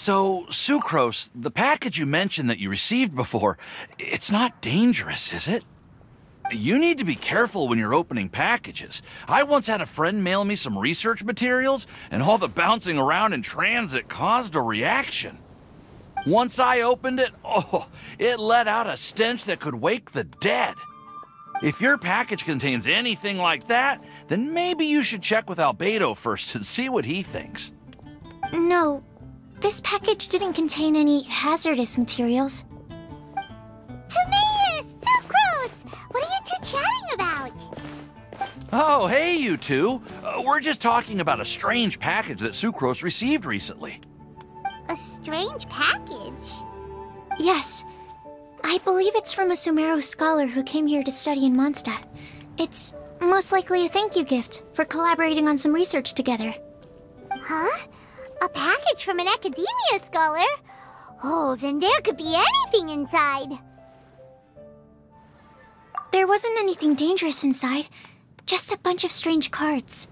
So, Sucrose, the package you mentioned that you received before, it's not dangerous, is it? You need to be careful when you're opening packages. I once had a friend mail me some research materials, and all the bouncing around in transit caused a reaction. Once I opened it, it let out a stench that could wake the dead. If your package contains anything like that, then maybe you should check with Albedo first and see what he thinks. No, this package didn't contain any hazardous materials. Timaeus! Sucrose! What are you two chatting about? Oh, hey, you two. We're just talking about a strange package that Sucrose received recently. A strange package? Yes. I believe it's from a Sumeru scholar who came here to study in Mondstadt. It's most likely a thank you gift for collaborating on some research together. Huh? A package from an academia scholar? Oh, then there could be anything inside. There wasn't anything dangerous inside, just a bunch of strange cards.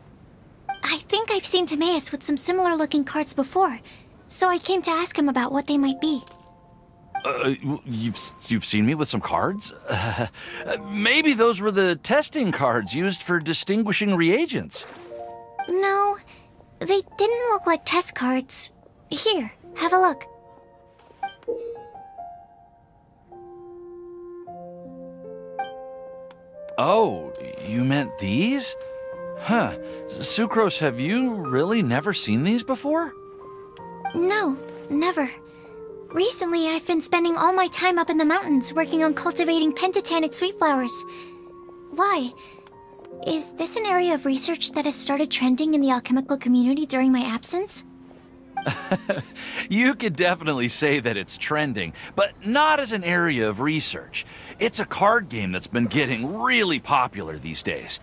I think I've seen Timaeus with some similar looking cards before, so I came to ask him about what they might be. You've seen me with some cards? Maybe those were the testing cards used for distinguishing reagents. No, they didn't look like test cards. Here, have a look. Oh, you meant these? Huh. Sucrose, have you really never seen these before? No, never. Recently, I've been spending all my time up in the mountains working on cultivating pentatonic sweet flowers. Why? Is this an area of research that has started trending in the alchemical community during my absence? You could definitely say that it's trending, but not as an area of research. It's a card game that's been getting really popular these days.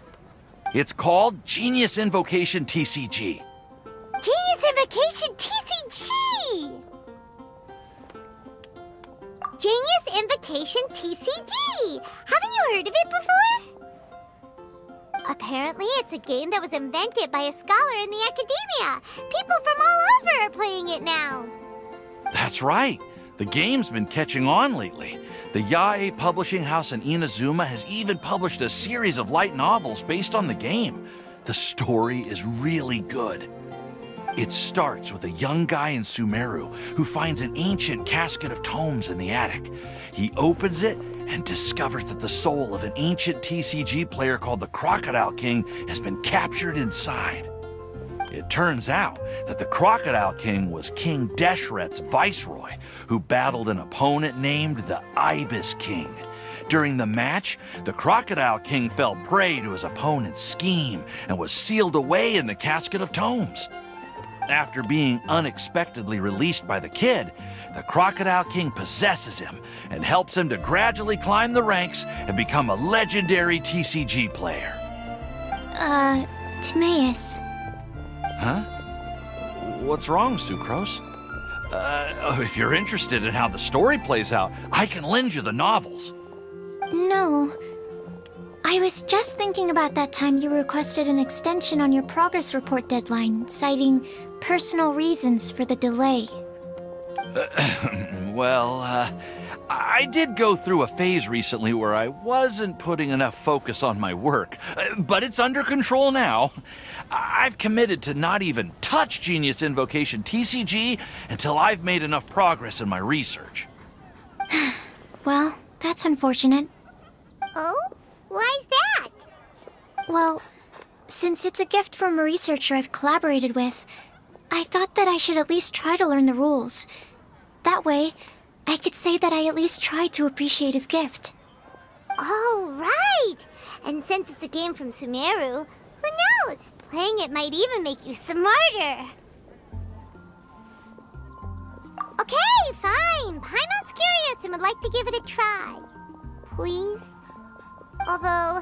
It's called Genius Invocation TCG. Genius Invocation TCG! Genius Invocation TCG! Haven't you heard of it before? Apparently, it's a game that was invented by a scholar in the academia. People from all over are playing it now. That's right. The game's been catching on lately. The Yae publishing house in Inazuma has even published a series of light novels based on the game. The story is really good. It starts with a young guy in Sumeru who finds an ancient casket of tomes in the attic. He opens it and discovers that the soul of an ancient TCG player called the Crocodile King has been captured inside. It turns out that the Crocodile King was King Deshret's viceroy, who battled an opponent named the Ibis King. During the match, the Crocodile King fell prey to his opponent's scheme and was sealed away in the casket of tomes. After being unexpectedly released by the kid, the Crocodile King possesses him and helps him to gradually climb the ranks and become a legendary TCG player. Timaeus. Huh? What's wrong, Sucrose? If you're interested in how the story plays out, I can lend you the novels. No. I was just thinking about that time you requested an extension on your progress report deadline, citing personal reasons for the delay. I did go through a phase recently where I wasn't putting enough focus on my work, but it's under control now. I've committed to not even touch Genius Invocation TCG until I've made enough progress in my research. Well, that's unfortunate. Oh? Why's that? Well, since it's a gift from a researcher I've collaborated with, I thought that I should at least try to learn the rules. That way, I could say that I at least tried to appreciate his gift. Oh, right! And since it's a game from Sumeru, who knows? Playing it might even make you smarter. Okay, fine. Paimon's curious and would like to give it a try. Please? Although,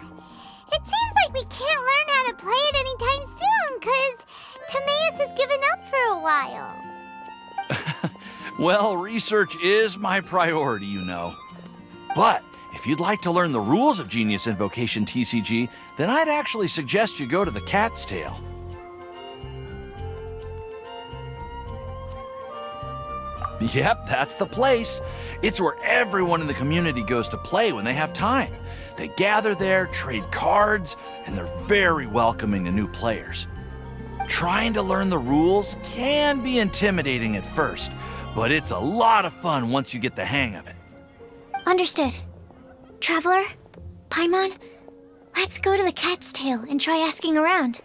it seems like we can't learn how to play it anytime soon, because Timaeus has given up for a while. Well, research is my priority, you know. But if you'd like to learn the rules of Genius Invocation TCG, then I'd actually suggest you go to the Cat's Tail. Yep, that's the place. It's where everyone in the community goes to play when they have time. They gather there, trade cards, and they're very welcoming to new players. Trying to learn the rules can be intimidating at first, but it's a lot of fun once you get the hang of it. Understood. Traveler, Paimon, let's go to the Cat's Tail and try asking around.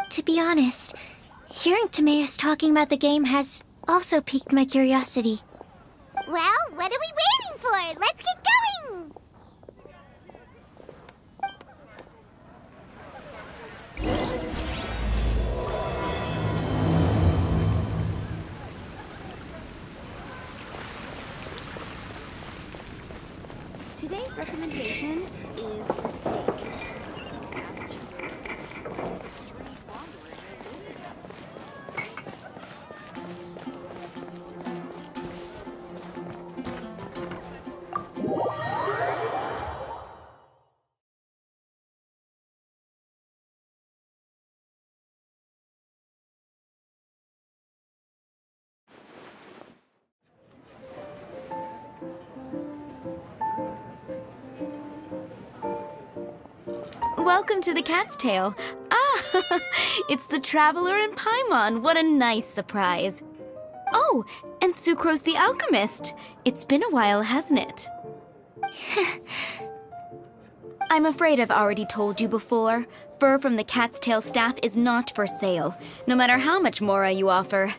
To be honest, hearing Timaeus talking about the game has also piqued my curiosity. Well, what are we waiting for? Let's get going! Today's recommendation is the steak. Welcome to the Cat's Tail. Ah, it's the Traveler and Paimon. What a nice surprise. Oh, and Sucrose the Alchemist. It's been a while, hasn't it? I'm afraid I've already told you before. Fur from the Cat's Tail staff is not for sale, no matter how much Mora you offer.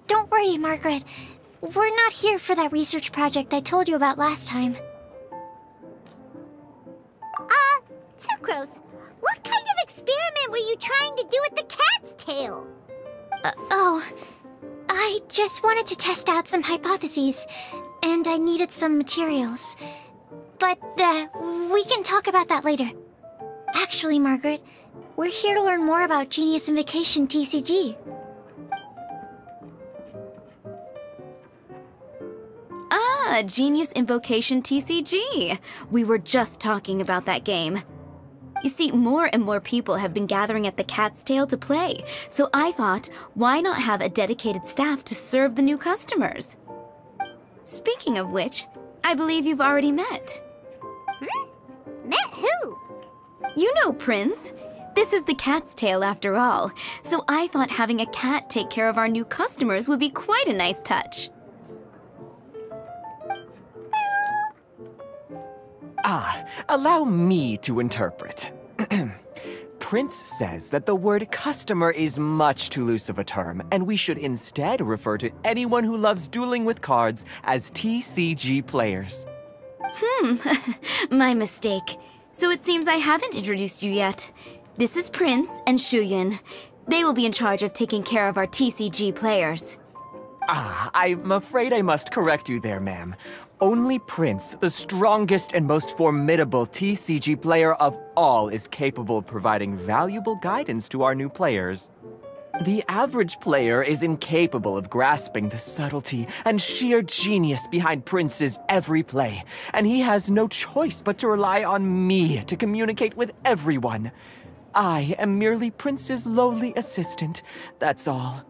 Don't worry, Margaret. We're not here for that research project I told you about last time. Sucrose, what kind of experiment were you trying to do with the cat's tail? I just wanted to test out some hypotheses, and I needed some materials. But, we can talk about that later. Actually, Margaret, we're here to learn more about Genius Invocation TCG. Ah, Genius Invocation TCG. We were just talking about that game. You see, more and more people have been gathering at the Cat's Tail to play, so I thought, why not have a dedicated staff to serve the new customers? Speaking of which, I believe you've already met. Met who? You know, Prince. This is the Cat's Tail after all, so I thought having a cat take care of our new customers would be quite a nice touch. Allow me to interpret. Prince says that the word customer is much too loose of a term, and we should instead refer to anyone who loves dueling with cards as TCG players. My mistake. So it seems I haven't introduced you yet. This is Prince and Shuyin. They will be in charge of taking care of our TCG players. I'm afraid I must correct you there, ma'am. Only Prince, the strongest and most formidable TCG player of all, is capable of providing valuable guidance to our new players. The average player is incapable of grasping the subtlety and sheer genius behind Prince's every play, and he has no choice but to rely on me to communicate with everyone. I am merely Prince's lowly assistant, that's all.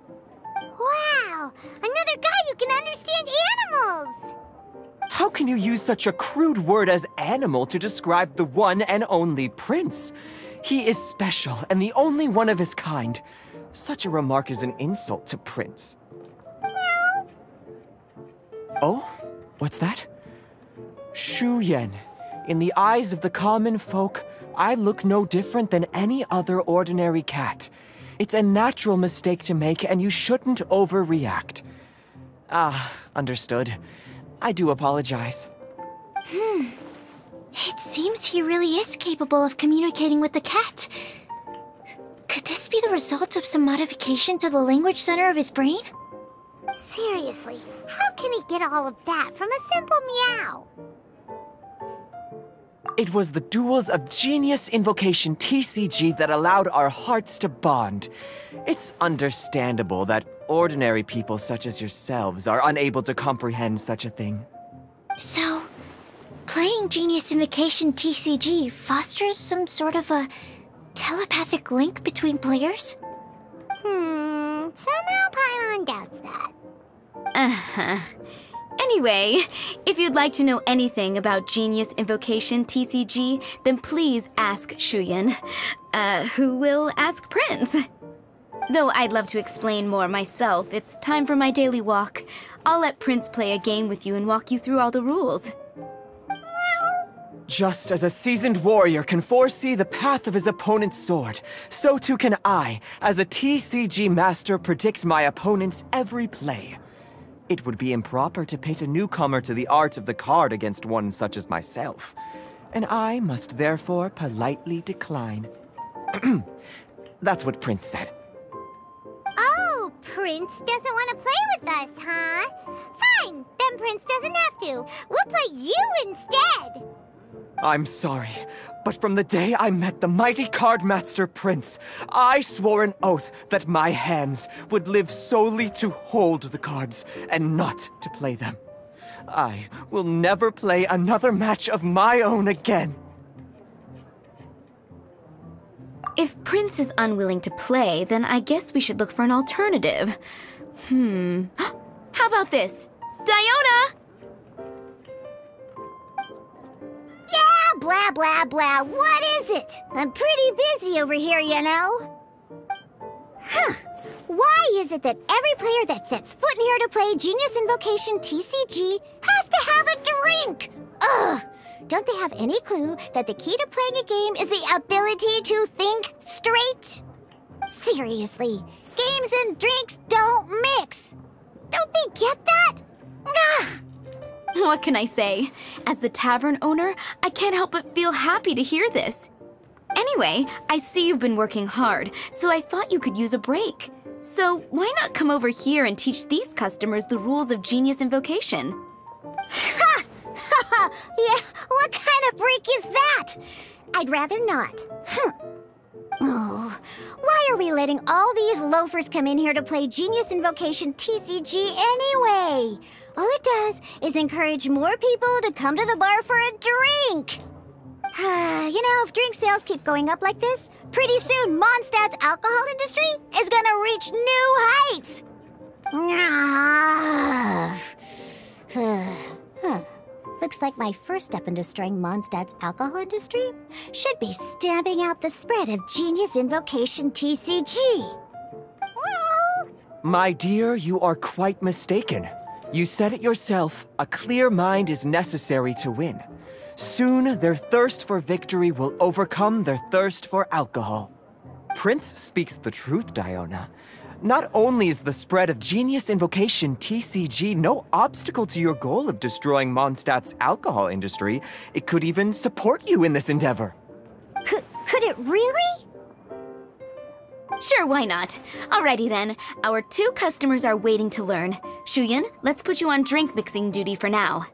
Wow! Another guy who can understand animals! How can you use such a crude word as animal to describe the one and only Prince? He is special and the only one of his kind. Such a remark is an insult to Prince. Oh? What's that? Shuyin. In the eyes of the common folk, I look no different than any other ordinary cat. It's a natural mistake to make, and you shouldn't overreact. Understood. I do apologize. It seems he really is capable of communicating with the cat. Could this be the result of some modification to the language center of his brain? Seriously, how can he get all of that from a simple meow? It was the duels of Genius Invocation TCG that allowed our hearts to bond. It's understandable that ordinary people such as yourselves are unable to comprehend such a thing. So, playing Genius Invocation TCG fosters some sort of a telepathic link between players? Anyway, if you'd like to know anything about Genius Invocation TCG, then please ask Shuyan, who will ask Prince. Though I'd love to explain more myself, it's time for my daily walk. I'll let Prince play a game with you and walk you through all the rules. Just as a seasoned warrior can foresee the path of his opponent's sword, so too can I, as a TCG master, predict my opponent's every play. It would be improper to pit a newcomer to the art of the card against one such as myself, and I must therefore politely decline. That's what Prince said. Oh, Prince doesn't want to play with us, huh? Fine, then Prince doesn't have to. We'll play you instead. I'm sorry, but from the day I met the mighty cardmaster Prince, I swore an oath that my hands would live solely to hold the cards and not to play them. I will never play another match of my own again. If Prince is unwilling to play, then I guess we should look for an alternative. How about this? Diona! Yeah, blah, blah, blah. What is it? I'm pretty busy over here, you know. Why is it that every player that sets foot in here to play Genius Invocation TCG has to have a drink? Ugh! Don't they have any clue that the key to playing a game is the ability to think straight? Seriously, games and drinks don't mix. Don't they get that? Ugh! What can I say? As the tavern owner, I can't help but feel happy to hear this. Anyway, I see you've been working hard, so I thought you could use a break. So why not come over here and teach these customers the rules of Genius Invocation? Ha! Yeah, what kind of break is that? I'd rather not. Oh, why are we letting all these loafers come in here to play Genius Invocation TCG anyway? All it does is encourage more people to come to the bar for a drink. You know, if drink sales keep going up like this, pretty soon Mondstadt's alcohol industry is gonna reach new heights. Looks like my first step in destroying Mondstadt's alcohol industry should be stamping out the spread of Genius Invocation TCG. My dear, you are quite mistaken. You said it yourself, a clear mind is necessary to win. Soon, their thirst for victory will overcome their thirst for alcohol. Prince speaks the truth, Diona. Not only is the spread of Genius Invocation TCG no obstacle to your goal of destroying Mondstadt's alcohol industry, it could even support you in this endeavor. Could it really? Sure, why not? Alrighty then, our 2 customers are waiting to learn. Shuyan, let's put you on drink mixing duty for now.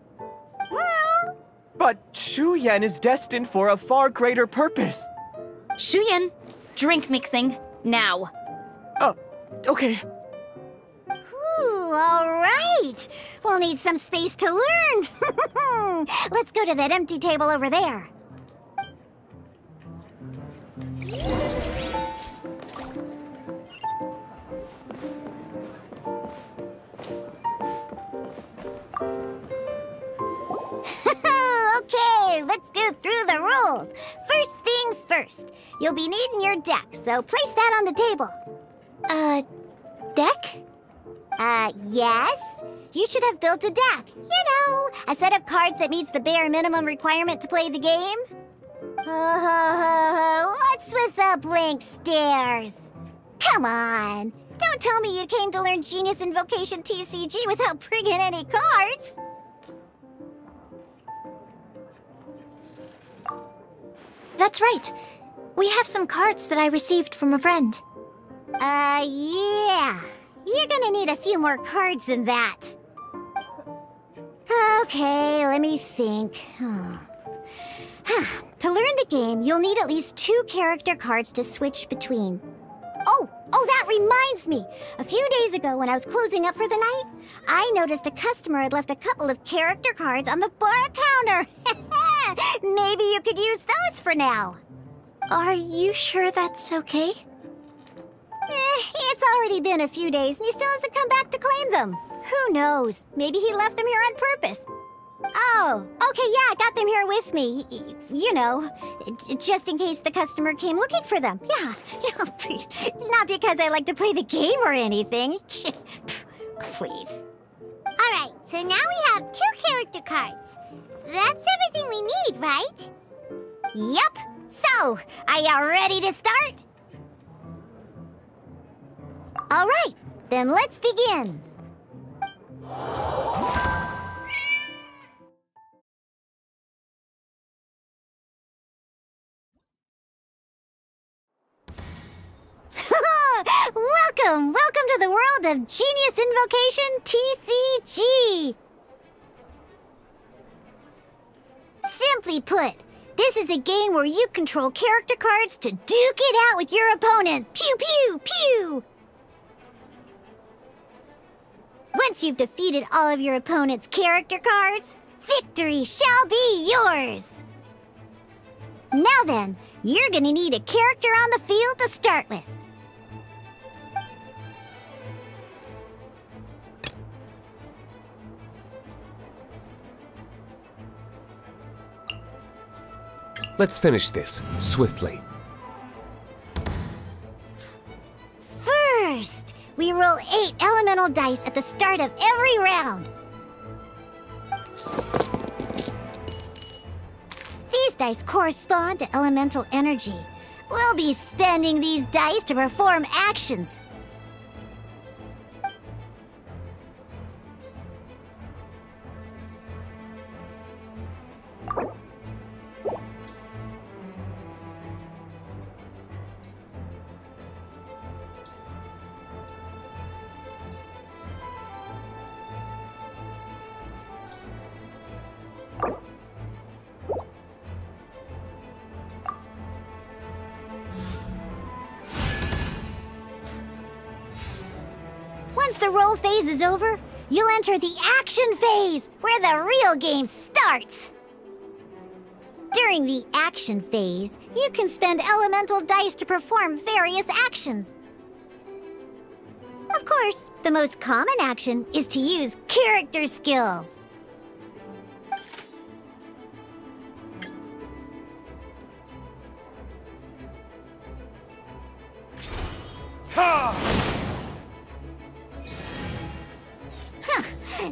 But Shuyan is destined for a far greater purpose. Shuyan, drink mixing, now. Okay. Ooh, all right. We'll need some space to learn. Let's go to that empty table over there. Okay, let's go through the rules. First things first. You'll be needing your deck, so place that on the table. Deck? Yes? You should have built a deck. You know, a set of cards that meets the bare minimum requirement to play the game. What's with the blank stares? Come on. Don't tell me you came to learn Genius Invocation TCG without bringing any cards. That's right. We have some cards that I received from a friend. Yeah. You're gonna need a few more cards than that. Okay, let me think. To learn the game, you'll need at least 2 character cards to switch between. Oh, that reminds me. A few days ago when I was closing up for the night, I noticed a customer had left a couple of character cards on the bar counter. Maybe you could use those for now. Are you sure that's okay? It's already been a few days and he still hasn't come back to claim them. Who knows? Maybe he left them here on purpose. Oh, okay, yeah, I got them here with me. You know, just in case the customer came looking for them. Yeah, not because I like to play the game or anything. Please. All right, so now we have 2 character cards. That's everything we need, right? Yep. So, are you ready to start? All right, then let's begin. Welcome to the world of Genius Invocation TCG! Simply put, this is a game where you control character cards to duke it out with your opponent. Pew, pew, pew! Once you've defeated all of your opponent's character cards, victory shall be yours! Now then, you're gonna need a character on the field to start with. Let's finish this, swiftly. First, we roll 8 elemental dice at the start of every round. These dice correspond to elemental energy. We'll be spending these dice to perform actions. Once the roll phase is over, you'll enter the action phase, where the real game starts. During the action phase, you can spend elemental dice to perform various actions. Of course, the most common action is to use character skills.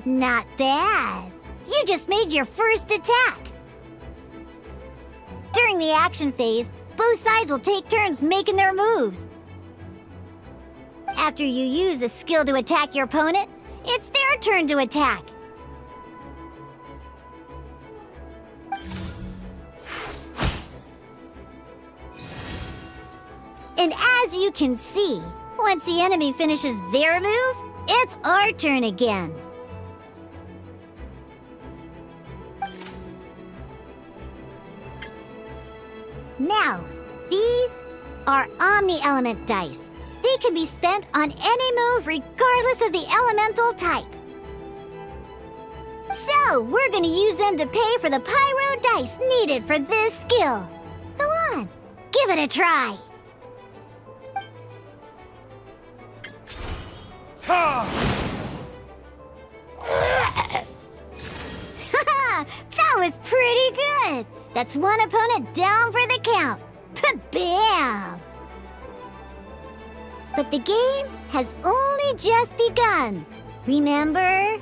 Not bad. You just made your first attack. During the action phase, both sides will take turns making their moves. After you use a skill to attack your opponent, it's their turn to attack. And as you can see, once the enemy finishes their move, it's our turn again. Now, these are Omni-Element dice. They can be spent on any move regardless of the elemental type. So, we're gonna use them to pay for the pyro dice needed for this skill. Go on, give it a try. That was pretty good. That's one opponent down for the count. Bam! But the game has only just begun. Remember?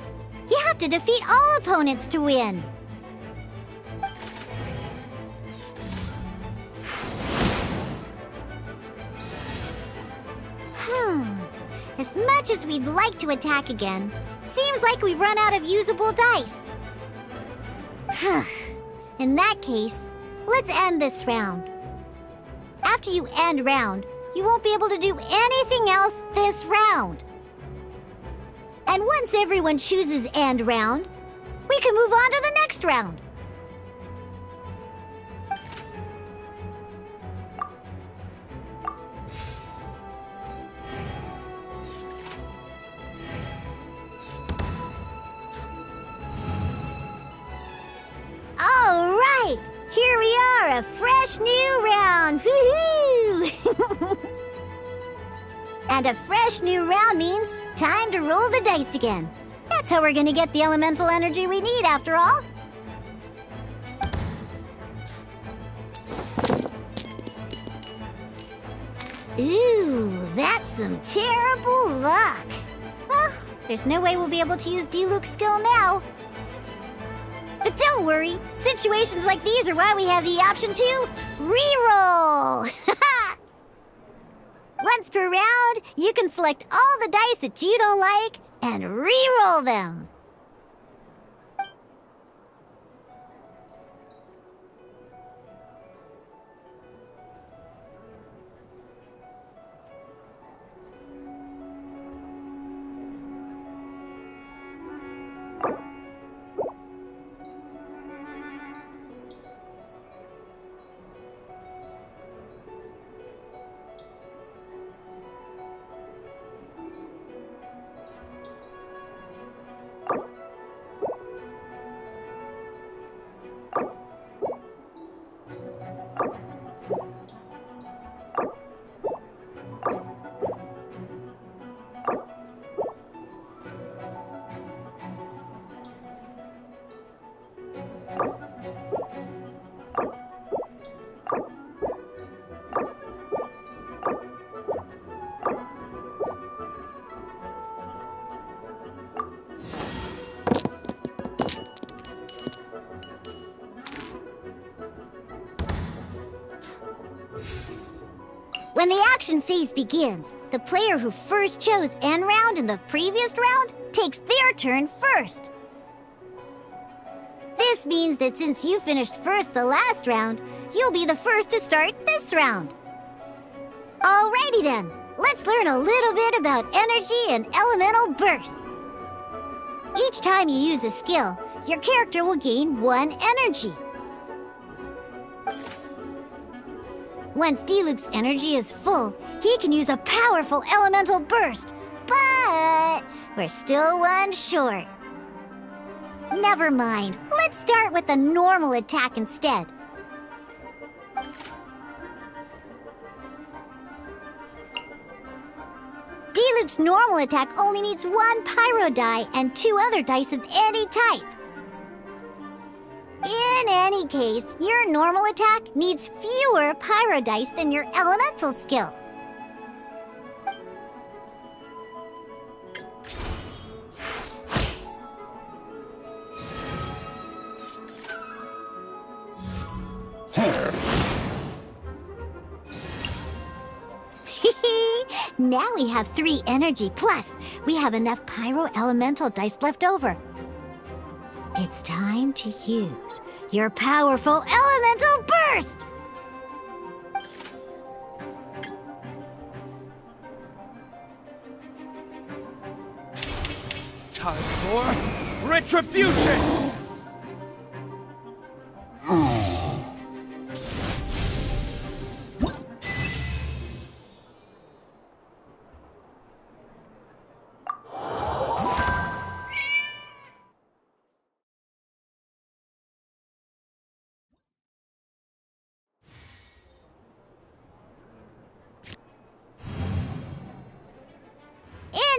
You have to defeat all opponents to win. As much as we'd like to attack again, seems like we've run out of usable dice. In that case, let's end this round. After you end round, you won't be able to do anything else this round. And once everyone chooses end round, we can move on to the next round. All right, here we are, a fresh new round. Woohoo! And a fresh new round means time to roll the dice again. how we're gonna get the elemental energy we need, after all. Ooh, that's some terrible luck. Well, there's no way we'll be able to use Diluc's skill now. But don't worry, situations like these are why we have the option to reroll. Once per round, you can select all the dice that you don't like and reroll them. When the action phase begins, the player who first chose end round in the previous round takes their turn first. This means that since you finished first the last round, you'll be the first to start this round. Alrighty then, let's learn a little bit about energy and elemental bursts. Each time you use a skill, your character will gain 1 energy. Once Diluc's energy is full, he can use a powerful elemental burst, but we're still 1 short. Never mind, let's start with a normal attack instead. Diluc's normal attack only needs 1 pyro die and 2 other dice of any type. In any case, your normal attack needs fewer pyro dice than your elemental skill. Now we have 3 energy, plus we have enough pyro elemental dice left over. It's time to use your powerful elemental burst! Time for retribution!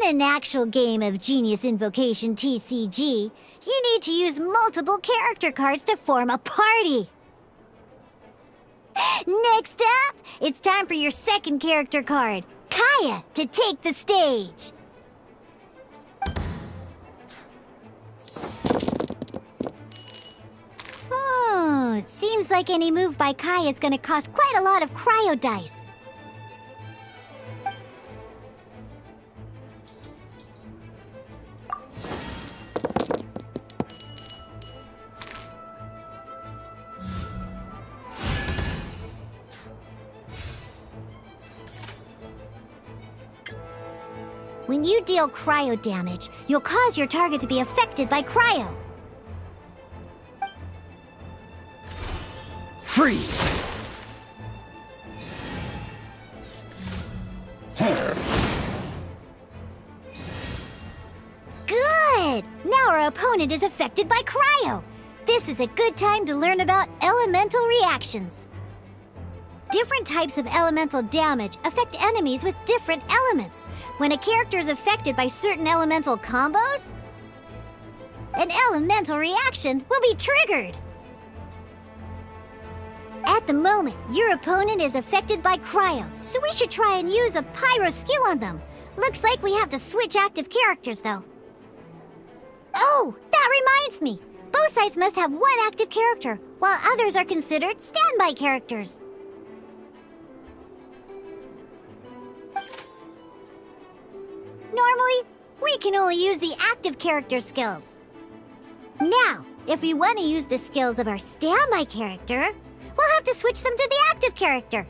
In an actual game of Genius Invocation TCG, you need to use multiple character cards to form a party. Next up, it's time for your second character card, Kaya, to take the stage. It seems like any move by Kaya is going to cost quite a lot of cryo dice. When you deal cryo damage, you'll cause your target to be affected by cryo. Freeze! Good! Now our opponent is affected by cryo. This is a good time to learn about elemental reactions. Different types of elemental damage affect enemies with different elements. When a character is affected by certain elemental combos, an elemental reaction will be triggered. At the moment, your opponent is affected by cryo, so we should try and use a pyro skill on them. Looks like we have to switch active characters, though. Oh, that reminds me. Both sides must have one active character, while others are considered standby characters. Normally, we can only use the active character skills. Now, if we want to use the skills of our standby character, we'll have to switch them to the active character.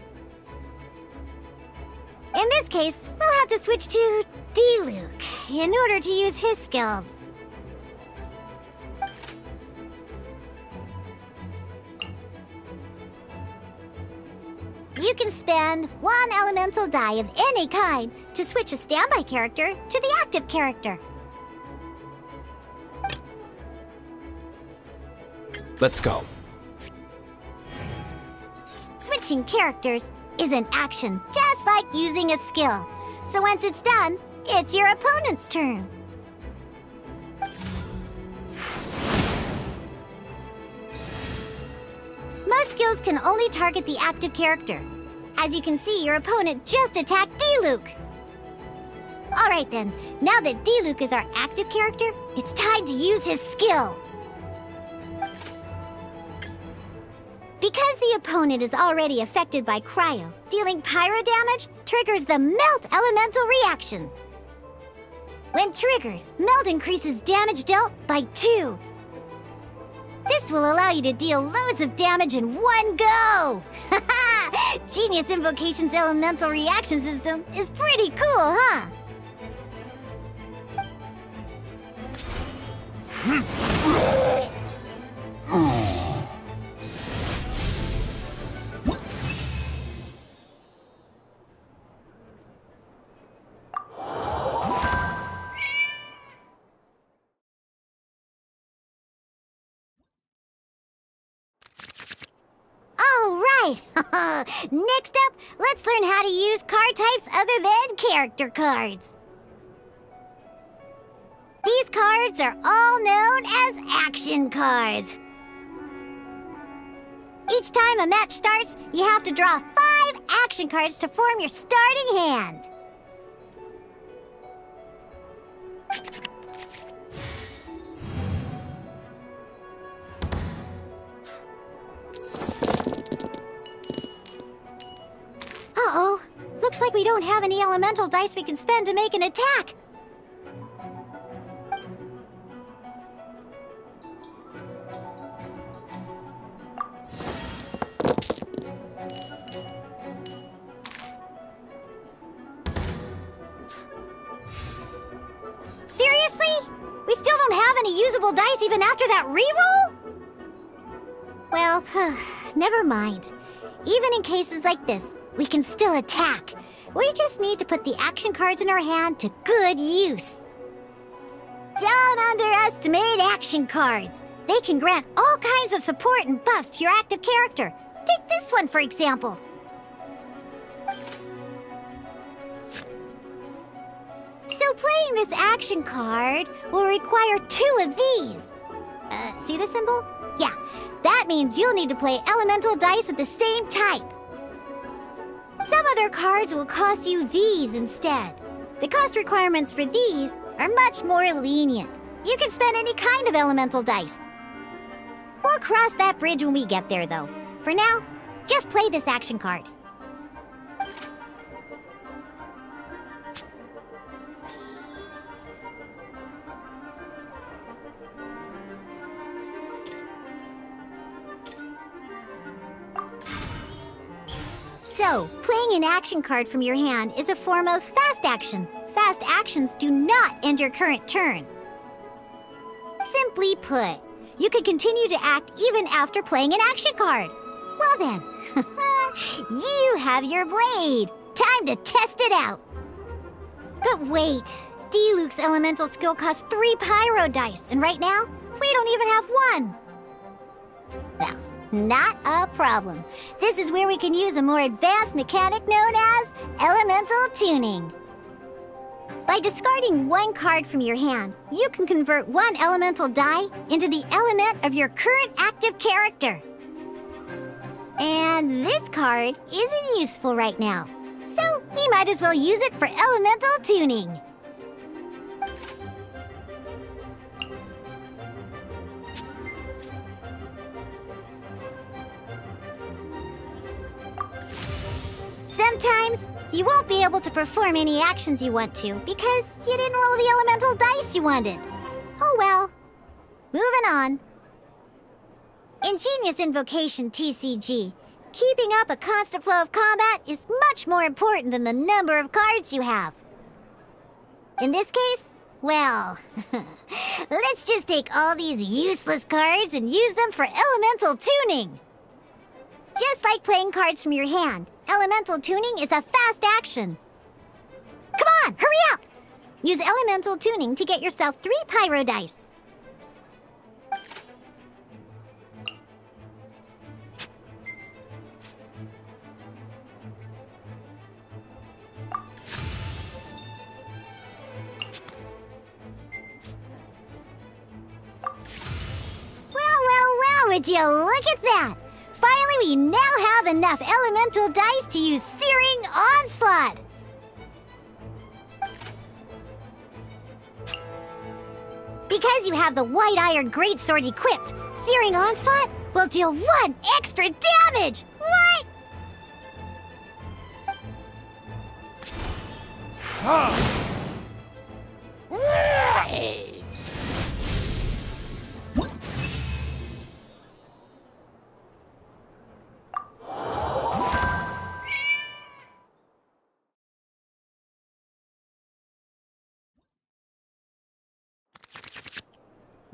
In this case, we'll have to switch to D-Luke in order to use his skills. You can spend one elemental die of any kind to switch a standby character to the active character. Let's go. Switching characters is an action just like using a skill. So once it's done, it's your opponent's turn. Most skills can only target the active character. As you can see, your opponent just attacked D-Luke. Alright then, now that D-Luke is our active character, it's time to use his skill. Because the opponent is already affected by cryo, dealing pyro damage triggers the Melt Elemental reaction. When triggered, Melt increases damage dealt by 2. This will allow you to deal loads of damage in one go! Haha! Genius Invocation's elemental reaction system is pretty cool, huh? Next up, let's learn how to use card types other than character cards. These cards are all known as action cards. Each time a match starts, you have to draw 5 action cards to form your starting hand. Uh-oh. Looks like we don't have any elemental dice we can spend to make an attack. Seriously? We still don't have any usable dice even after that reroll? Well, never mind. Even in cases like this, we can still attack. We just need to put the action cards in our hand to good use. Don't underestimate action cards. They can grant all kinds of support and buffs to your active character. Take this one, for example. So playing this action card will require 2 of these. See the symbol? Yeah, that means you'll need to play elemental dice of the same type. Some other cards will cost you these instead. The cost requirements for these are much more lenient. You can spend any kind of elemental dice. We'll cross that bridge when we get there, though. For now, just play this action card. So, playing an action card from your hand is a form of fast action. Fast actions do not end your current turn. Simply put, you can continue to act even after playing an action card. Well then, you have your blade. Time to test it out. But wait, D-Luke's elemental skill costs 3 pyro dice, and right now, we don't even have 1. Well, not a problem. This is where we can use a more advanced mechanic known as elemental tuning. By discarding one card from your hand, you can convert one elemental die into the element of your current active character. And this card isn't useful right now, so we might as well use it for elemental tuning. Sometimes, you won't be able to perform any actions you want to because you didn't roll the elemental dice you wanted. Oh well. Moving on. In Genius Invocation TCG, keeping up a constant flow of combat is much more important than the number of cards you have. In this case, well, let's just take all these useless cards and use them for elemental tuning. Just like playing cards from your hand, elemental tuning is a fast action. Come on, hurry up! Use elemental tuning to get yourself 3 pyro dice. Well, would you look at that? Finally, we now have enough elemental dice to use Searing Onslaught! Because you have the White Iron Greatsword equipped, Searing Onslaught will deal 1 extra damage! What?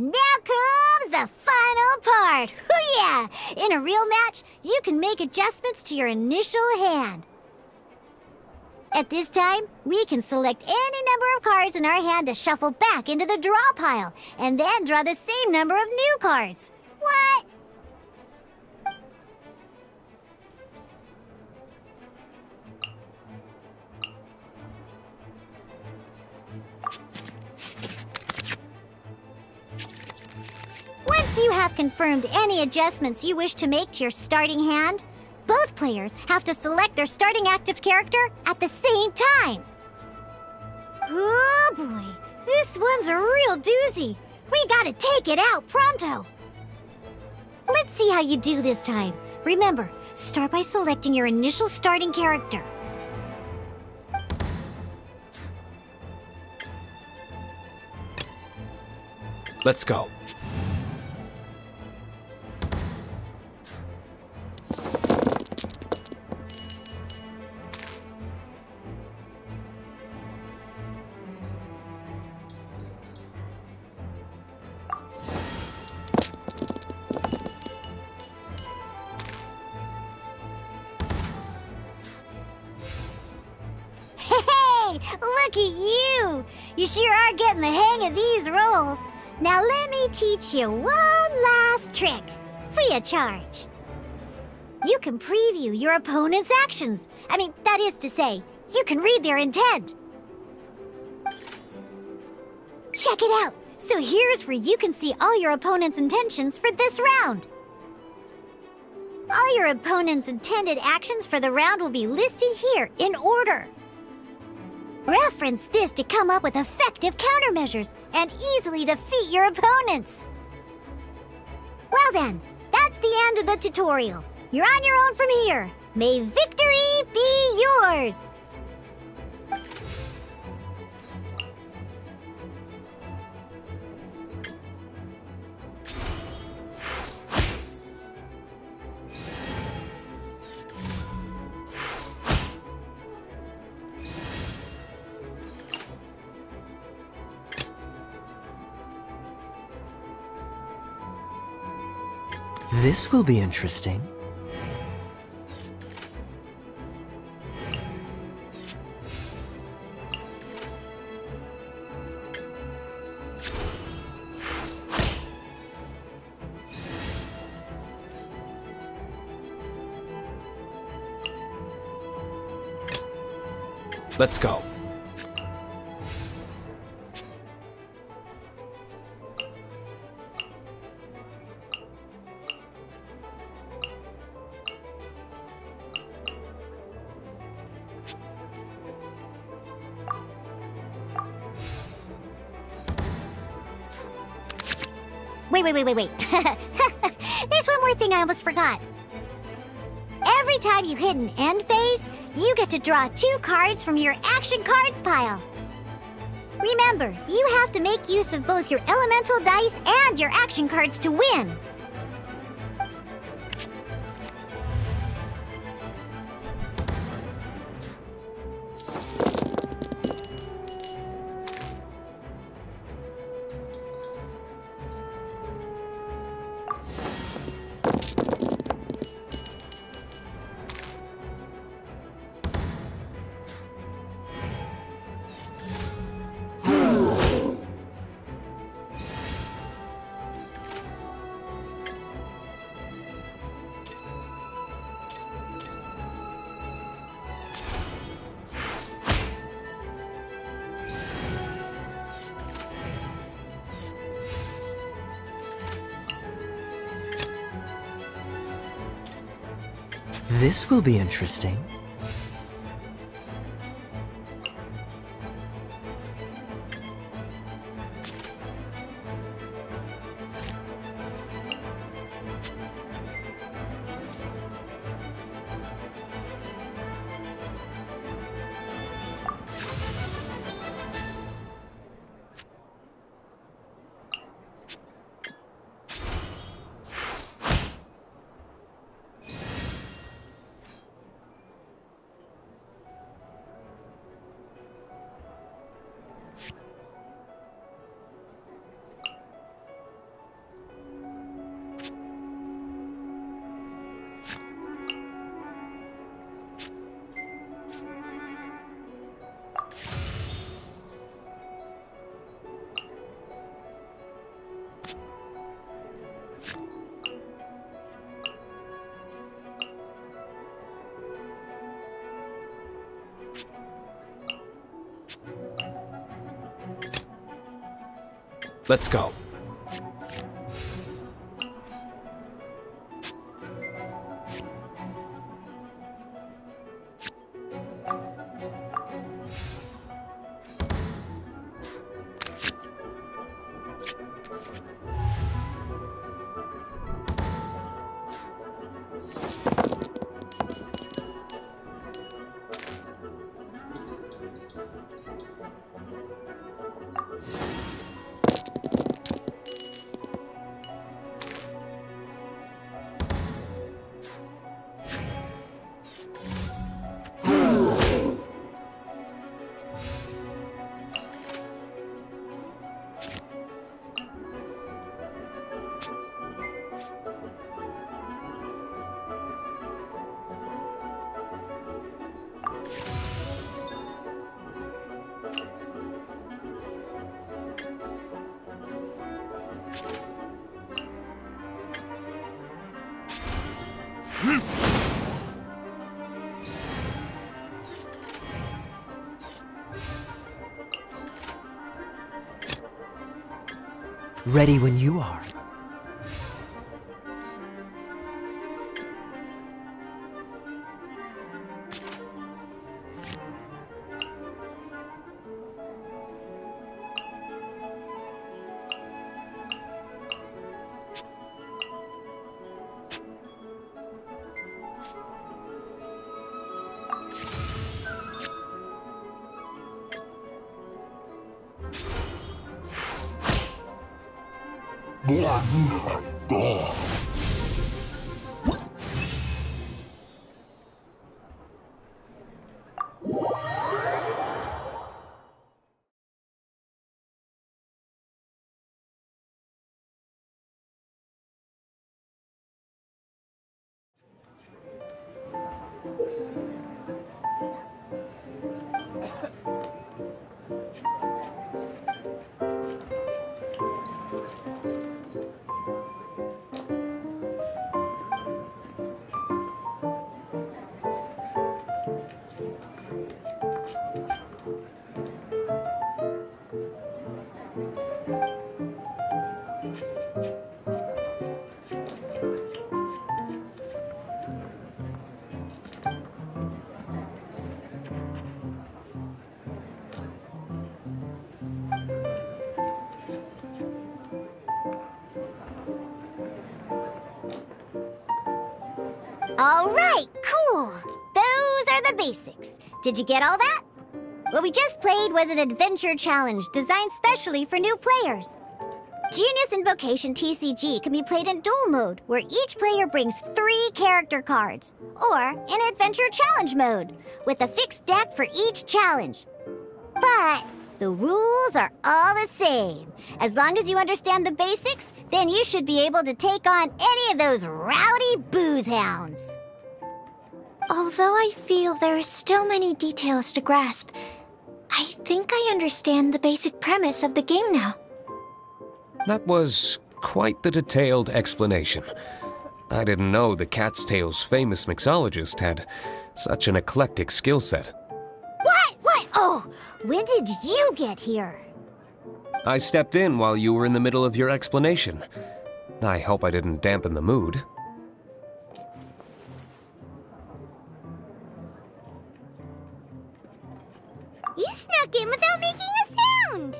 Now comes the final part! Hoo-yeah! In a real match, you can make adjustments to your initial hand. At this time, we can select any number of cards in our hand to shuffle back into the draw pile, and then draw the same number of new cards. What? Once you have confirmed any adjustments you wish to make to your starting hand, both players have to select their starting active character at the same time. Oh boy, this one's a real doozy. We gotta take it out pronto. Let's see how you do this time. Remember, start by selecting your initial starting character. Let's go. Look at you! You sure are getting the hang of these rolls. Now let me teach you one last trick, free of charge. You can preview your opponent's actions. That is to say, you can read their intent. Check it out. So here's where you can see all your opponent's intentions for this round. All your opponent's intended actions for the round will be listed here in order. Reference this to come up with effective countermeasures and easily defeat your opponents. Well then, that's the end of the tutorial. You're on your own from here. May victory be yours! This will be interesting. Let's go. wait. There's one more thing I almost forgot. Every time you hit an end phase, you get to draw 2 cards from your action cards pile. Remember, you have to make use of both your elemental dice and your action cards to win. This will be interesting. Let's go. Ready when you are. All right, cool. Those are the basics. Did you get all that? What we just played was an adventure challenge designed specially for new players. Genius Invocation TCG can be played in duel mode, where each player brings 3 character cards, or in adventure challenge mode, with a fixed deck for each challenge. But the rules are all the same. As long as you understand the basics, then you should be able to take on any of those rowdy booze hounds. Although I feel there are still many details to grasp, I think I understand the basic premise of the game now. That was quite the detailed explanation. I didn't know the Cat's Tail's famous mixologist had such an eclectic skill set. What? Oh, when did you get here? I stepped in while you were in the middle of your explanation. I hope I didn't dampen the mood. You snuck in without making a sound!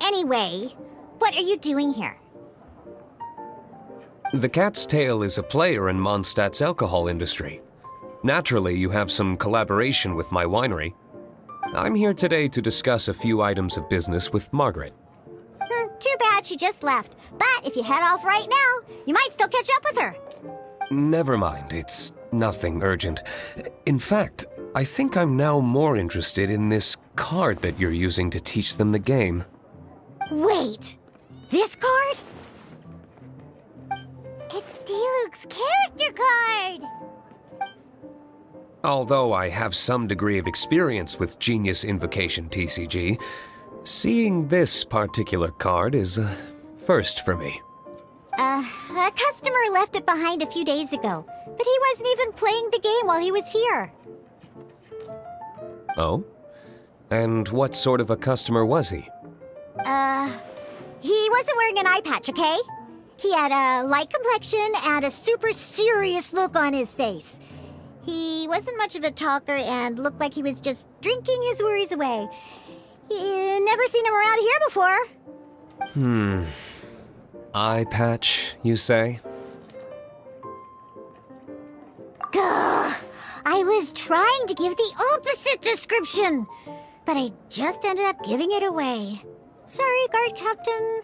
Anyway, what are you doing here? The Cat's Tail is a player in Mondstadt's alcohol industry. Naturally, you have some collaboration with my winery. I'm here today to discuss a few items of business with Margaret. Too bad she just left. But if you head off right now, you might still catch up with her. Never mind, it's nothing urgent. In fact, I think I'm now more interested in this card that you're using to teach them the game. Wait, this card? It's Diluc's character card! Although I have some degree of experience with Genius Invocation TCG, seeing this particular card is a first for me. A customer left it behind a few days ago, but he wasn't even playing the game while he was here. Oh? And what sort of a customer was he? He wasn't wearing an eye patch, okay? He had a light complexion and a super serious look on his face. He wasn't much of a talker and looked like he was just drinking his worries away. Never seen him around here before. Eye patch, you say? Gah! I was trying to give the opposite description, but I just ended up giving it away. Sorry, guard captain.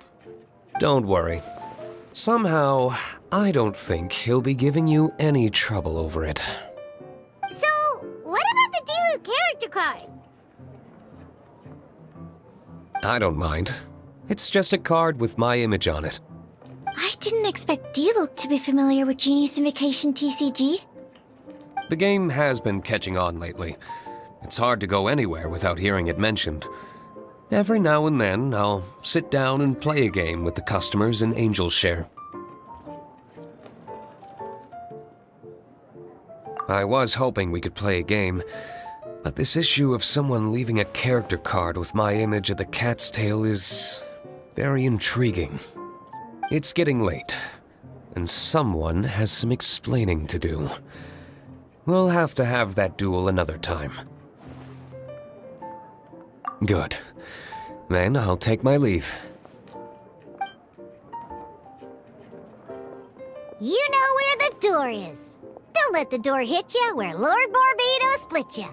Don't worry. Somehow, I don't think he'll be giving you any trouble over it. So, what about the Diluc character card? I don't mind. It's just a card with my image on it. I didn't expect Diluc to be familiar with Genius Invocation TCG. The game has been catching on lately. It's hard to go anywhere without hearing it mentioned. Every now and then, I'll sit down and play a game with the customers in Angel's Share. I was hoping we could play a game, but this issue of someone leaving a character card with my image of the Cat's Tail is very intriguing. It's getting late, and someone has some explaining to do. We'll have to have that duel another time. Good. Then I'll take my leave. You know where the door is. Don't let the door hit you where Lord Barbados split you.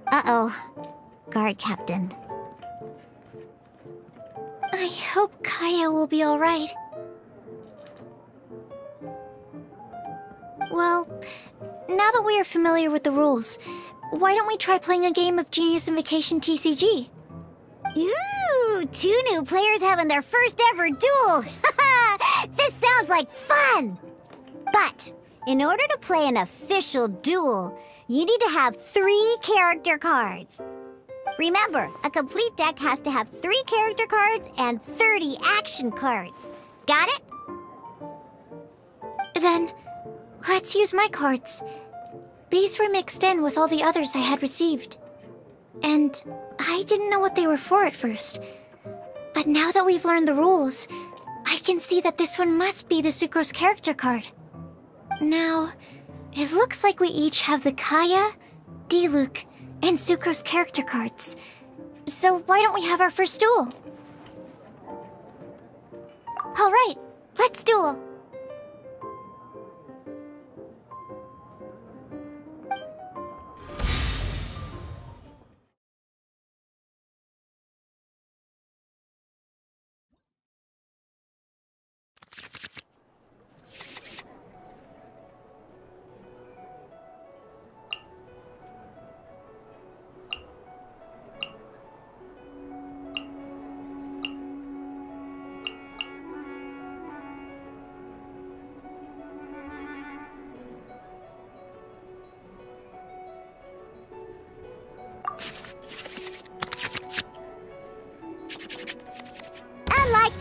Uh-oh. Guard captain. I hope Kaya will be alright. Well, now that we are familiar with the rules, why don't we try playing a game of Genius Invocation TCG? Ooh, 2 new players having their first ever duel. This sounds like fun! But in order to play an official duel, you need to have 3 character cards. Remember, a complete deck has to have 3 character cards and 30 action cards. Got it? Then, let's use my cards. These were mixed in with all the others I had received. And I didn't know what they were for at first. But now that we've learned the rules, I can see that this one must be the Sucrose character card. Now, it looks like we each have the Kaya, Diluc, and Sucrose character cards. So why don't we have our first duel? Alright, let's duel.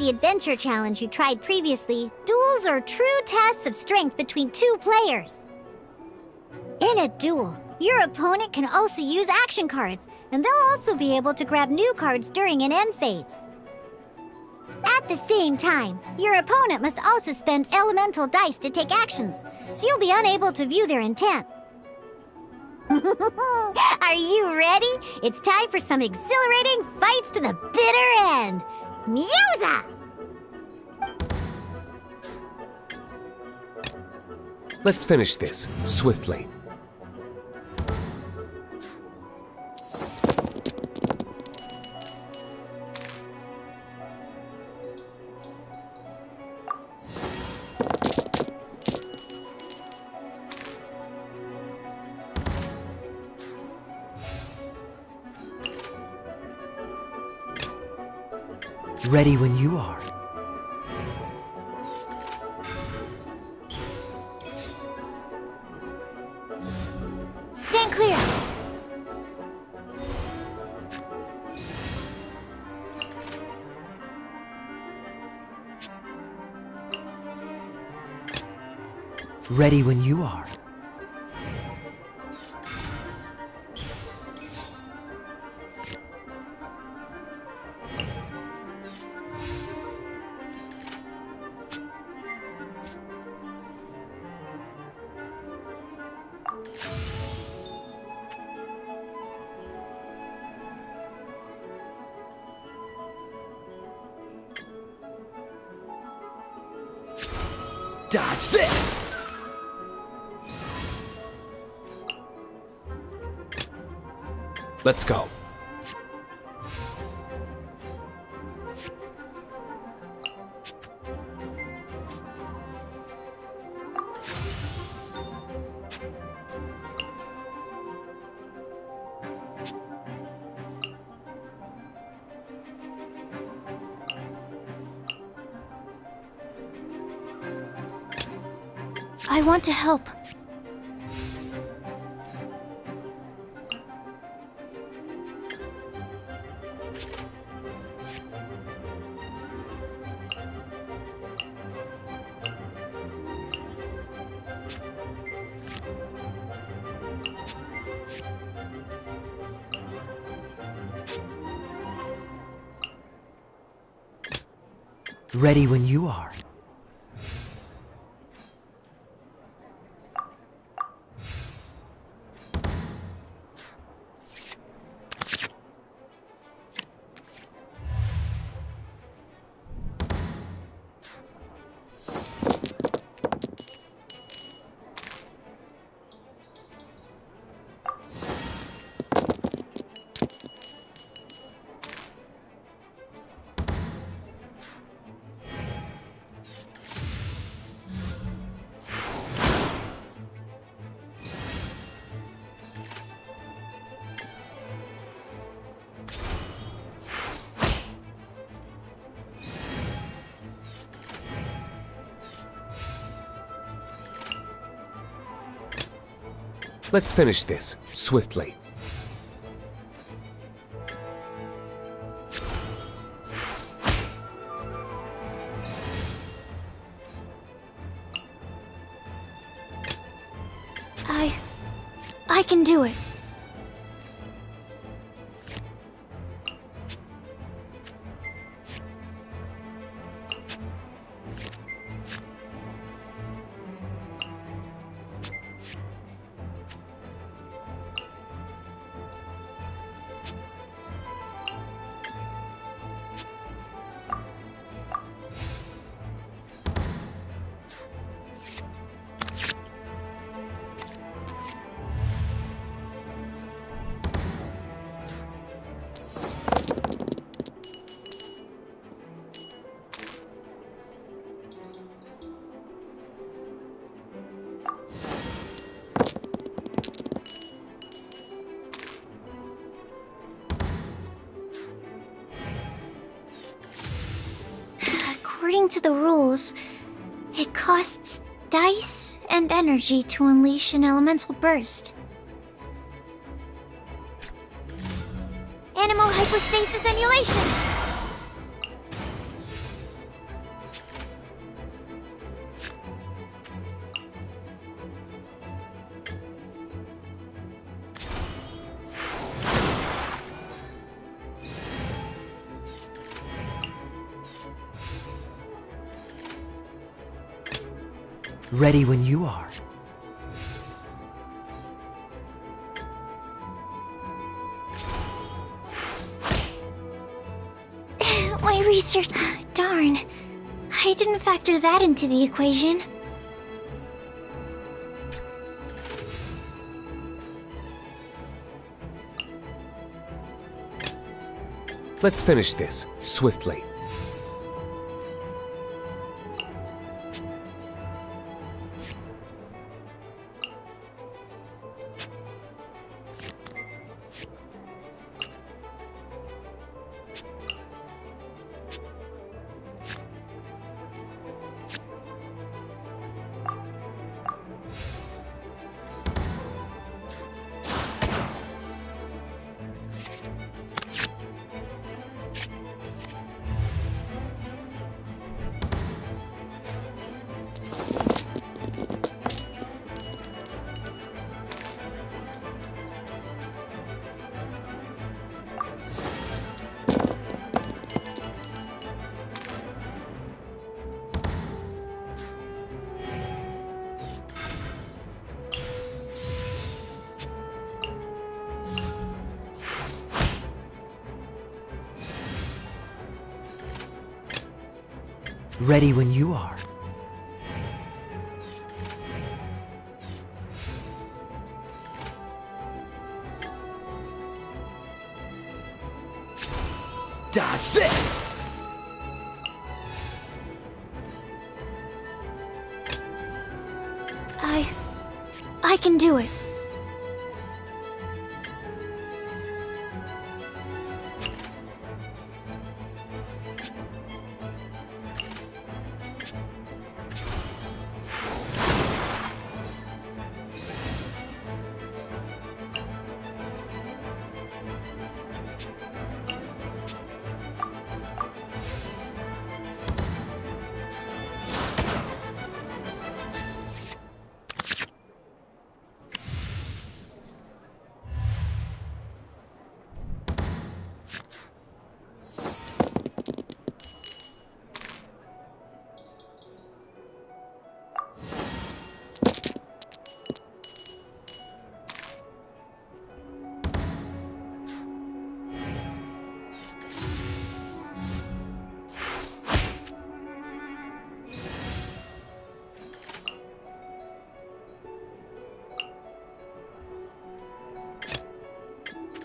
the adventure challenge you tried previously, duels are true tests of strength between two players. In a duel, your opponent can also use action cards, and they'll also be able to grab new cards during an end phase. At the same time, your opponent must also spend elemental dice to take actions, so you'll be unable to view their intent. Are you ready? It's time for some exhilarating fights to the bitter end. Musa! Let's finish this, swiftly. Ready when you are. Stand clear. Ready when you are. Dodge this! Let's go. I want to help. Ready when you are. Let's finish this, swiftly. I can do it. According to the rules, it costs dice and energy to unleash an elemental burst. Animal hypostasis emulation! Ready when you are. My research... Darn. I didn't factor that into the equation. Let's finish this, swiftly. Ready when you are. Dodge this! I can do it.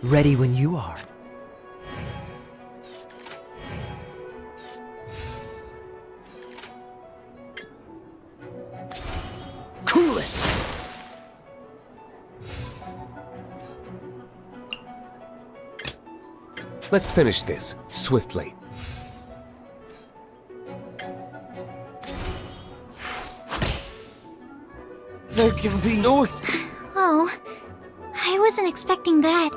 Ready when you are. Cool it! Let's finish this, swiftly. There can be noise! Oh, I wasn't expecting that.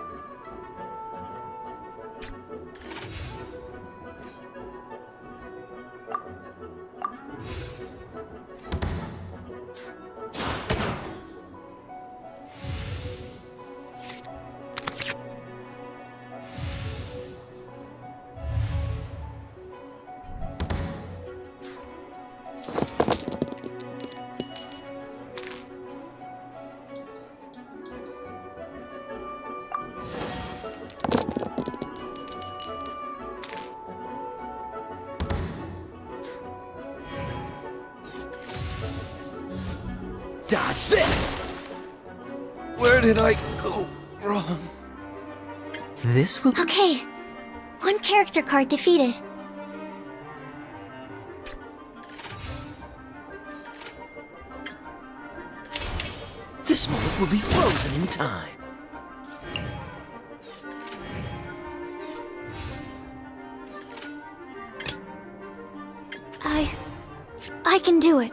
Dodge this! Where did I go wrong? This will... Okay, one character card defeated. This moment will be frozen in time. I can do it.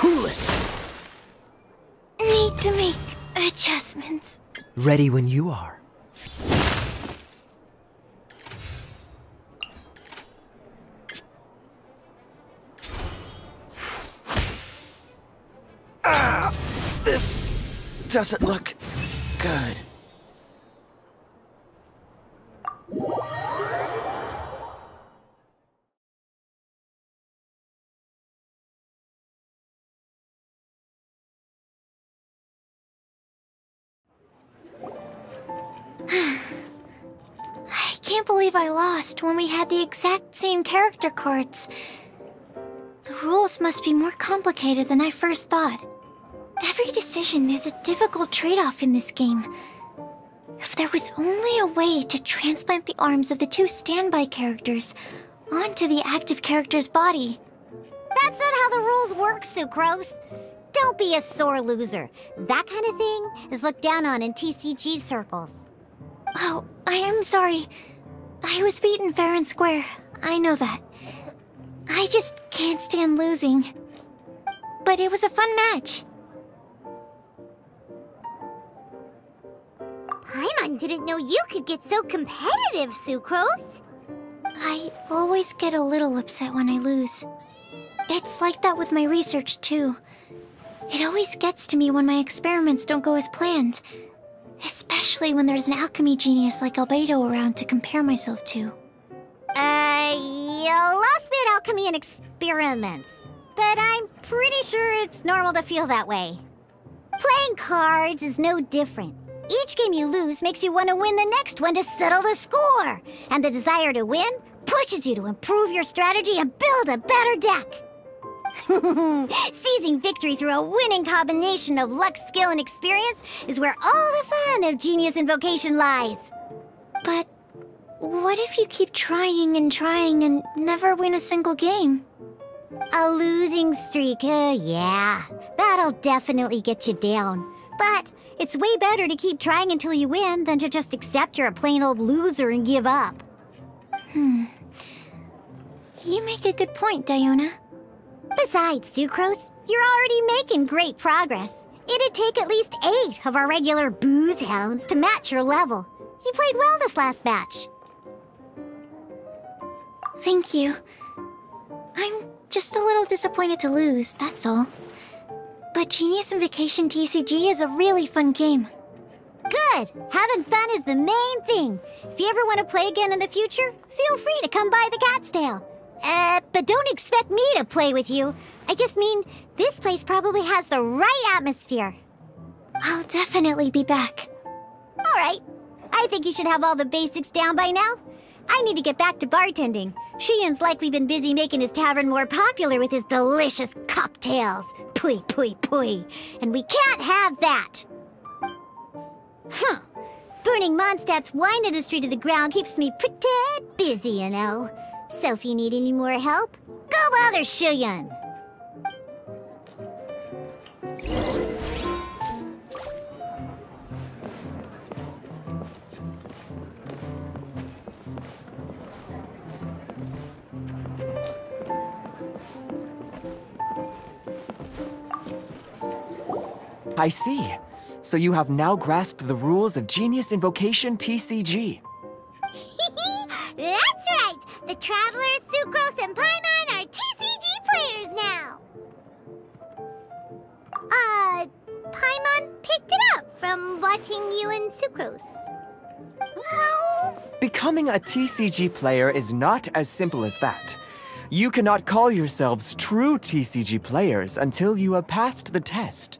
Cool it! Need to make adjustments. Ready when you are. This doesn't look good. I can't believe I lost when we had the exact same character cards. The rules must be more complicated than I first thought. Every decision is a difficult trade-off in this game. If there was only a way to transplant the arms of the two standby characters onto the active character's body. That's not how the rules work, Sucrose. Don't be a sore loser. That kind of thing is looked down on in TCG circles. Oh, I am sorry. I was beaten fair and square. I know that. I just can't stand losing. But it was a fun match. Paimon didn't know you could get so competitive, Sucrose. I always get a little upset when I lose. It's like that with my research, too. It always gets to me when my experiments don't go as planned. Especially when there's an alchemy genius like Albedo around to compare myself to. You lost me at alchemy and experiments. But I'm pretty sure it's normal to feel that way. Playing cards is no different. Each game you lose makes you want to win the next one to settle the score. And the desire to win pushes you to improve your strategy and build a better deck. Seizing victory through a winning combination of luck, skill, and experience is where all the fun of Genius Invocation lies. But what if you keep trying and never win a single game? A losing streak, yeah. That'll definitely get you down. But it's way better to keep trying until you win than to just accept you're a plain old loser and give up. You make a good point, Diona. Besides, Sucrose, you're already making great progress. It'd take at least 8 of our regular booze hounds to match your level. You played well this last match. Thank you. I'm just a little disappointed to lose, that's all. But Genius Invocation TCG is a really fun game. Good! Having fun is the main thing. If you ever want to play again in the future, feel free to come by the Cat's Tail. But don't expect me to play with you. I just mean, this place probably has the right atmosphere. I'll definitely be back. All right. I think you should have all the basics down by now. I need to get back to bartending. Shiyan's likely been busy making his tavern more popular with his delicious cocktails. Pui, pui, pui. And we can't have that. Burning Mondstadt's wine industry to the ground keeps me pretty busy, you know. So if you need any more help, go bother Shiyan. I see. So you have now grasped the rules of Genius Invocation TCG. That's right! The Travelers, Sucrose, and Paimon are TCG players now! Paimon picked it up from watching you and Sucrose. Becoming a TCG player is not as simple as that. You cannot call yourselves true TCG players until you have passed the test.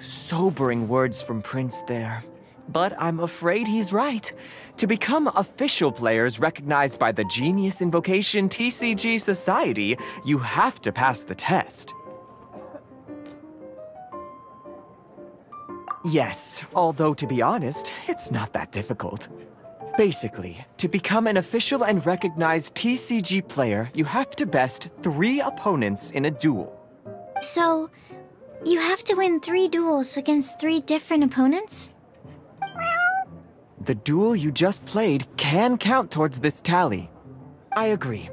Sobering words from Prince there. But I'm afraid he's right. To become official players recognized by the Genius Invocation TCG Society, you have to pass the test. Yes, although to be honest, it's not that difficult. Basically, to become an official and recognized TCG player, you have to best 3 opponents in a duel. So, you have to win 3 duels against 3 different opponents? The duel you just played can count towards this tally. I agree.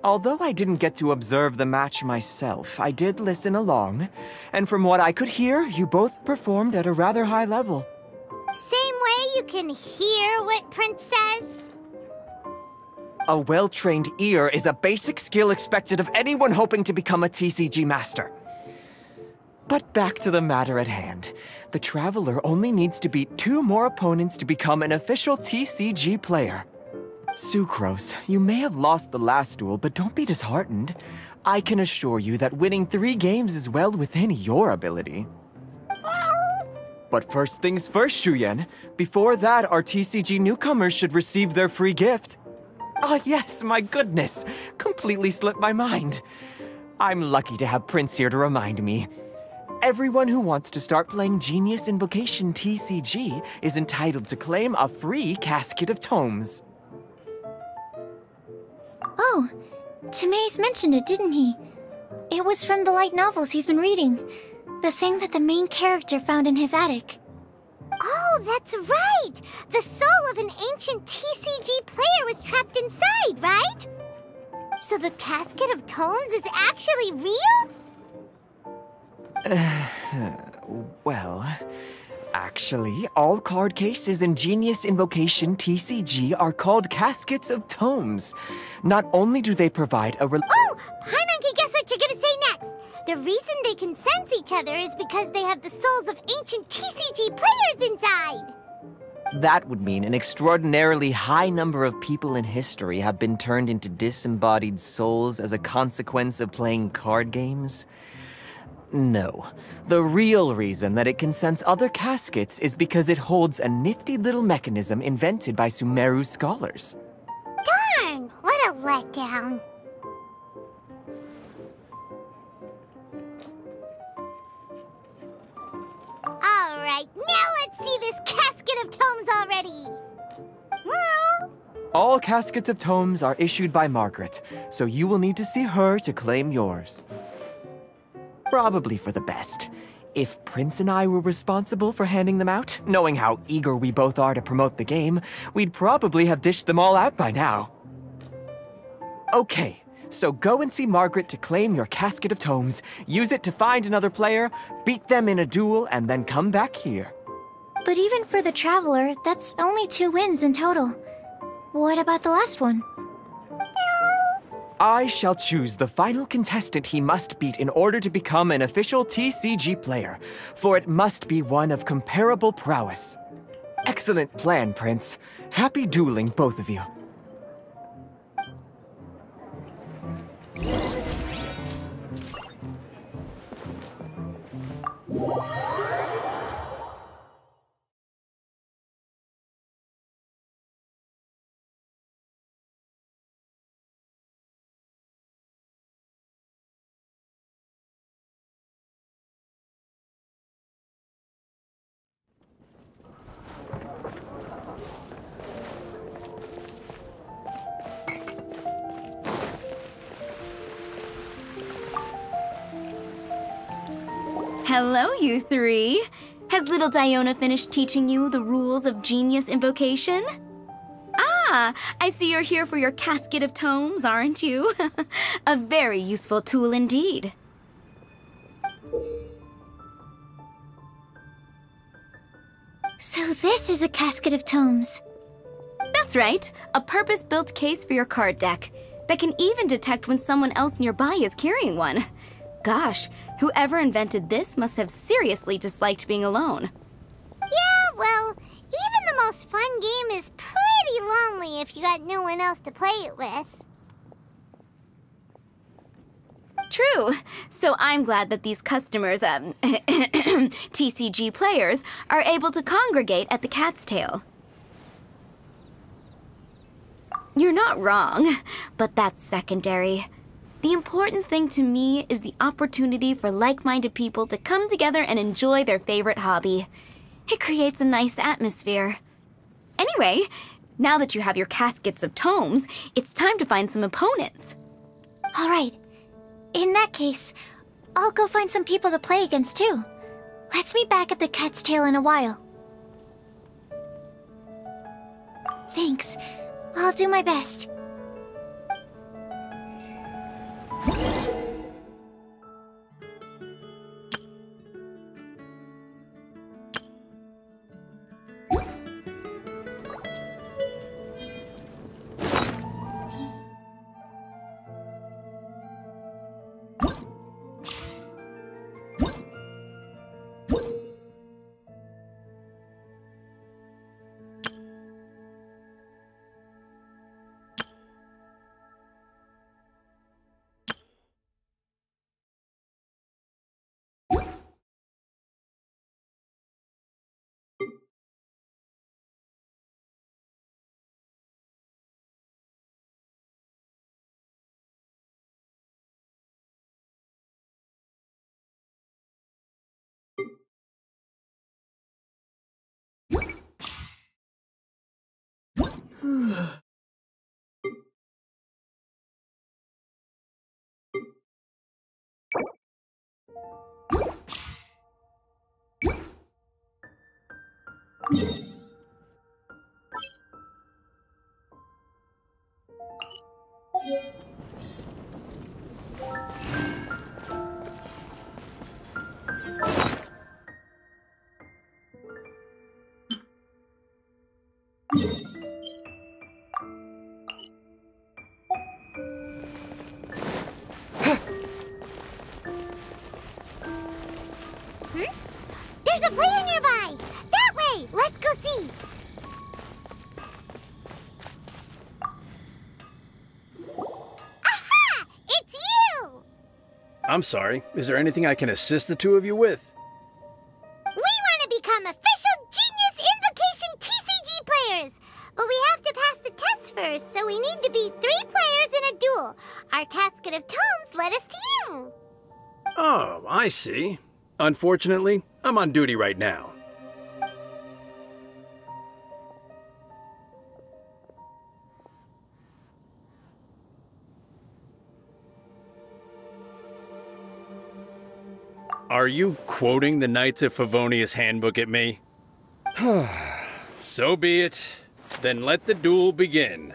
Although I didn't get to observe the match myself, I did listen along, and from what I could hear, you both performed at a rather high level. Same way you can hear what Prince says? A well-trained ear is a basic skill expected of anyone hoping to become a TCG master. But back to the matter at hand. The Traveler only needs to beat 2 more opponents to become an official TCG player. Sucrose, you may have lost the last duel, but don't be disheartened. I can assure you that winning 3 games is well within your ability. But first things first, Shuyen. Before that, our TCG newcomers should receive their free gift. Ah, yes, my goodness. Completely slipped my mind. I'm lucky to have Prince here to remind me. Everyone who wants to start playing Genius Invocation TCG is entitled to claim a free casket of tomes. Oh, Timaeus mentioned it, didn't he? It was from the light novels he's been reading. The thing that the main character found in his attic. Oh, that's right! The soul of an ancient TCG player was trapped inside, right? So the casket of tomes is actually real? Well, actually, all card cases in Genius Invocation TCG are called caskets of tomes. Not only do they provide a Oh! Paimon can guess what you're gonna say next! The reason they can sense each other is because they have the souls of ancient TCG players inside! That would mean an extraordinarily high number of people in history have been turned into disembodied souls as a consequence of playing card games. No. The real reason that it can sense other caskets is because it holds a nifty little mechanism invented by Sumeru scholars. Darn! What a letdown. Alright, now let's see this casket of tomes already! All caskets of tomes are issued by Margaret, so you will need to see her to claim yours. Probably for the best. If Prince and I were responsible for handing them out, knowing how eager we both are to promote the game, we'd probably have dished them all out by now. Okay, so go and see Margaret to claim your casket of tomes, use it to find another player, beat them in a duel, and then come back here. But even for the Traveler, that's only 2 wins in total. What about the last one? I shall choose the final contestant he must beat in order to become an official TCG player, for it must be one of comparable prowess. Excellent plan, Prince. Happy dueling, both of you. Hello, you 3. Has little Diona finished teaching you the rules of Genius Invocation? Ah, I see you're here for your casket of tomes, aren't you? A very useful tool indeed. So this is a casket of tomes. That's right, a purpose-built case for your card deck that can even detect when someone else nearby is carrying one. Gosh, whoever invented this must have seriously disliked being alone. Yeah, well, even the most fun game is pretty lonely if you got no one else to play it with. True. So I'm glad that these customers, TCG players, are able to congregate at the Cat's Tail. You're not wrong, but that's secondary. The important thing to me is the opportunity for like-minded people to come together and enjoy their favorite hobby. It creates a nice atmosphere. Anyway, now that you have your caskets of tomes, it's time to find some opponents. All right. In that case, I'll go find some people to play against too. Let's meet back at the Cat's Tail in a while. Thanks. I'll do my best. There's a player nearby! That way! Let's go see! Aha! It's you! I'm sorry. Is there anything I can assist the two of you with? We want to become official Genius Invocation TCG players! But we have to pass the test first, so we need to beat 3 players in a duel. Our casket of tomes led us to you. Oh, I see. Unfortunately, I'm on duty right now. Are you quoting the Knights of Favonius handbook at me? So be it. Then let the duel begin.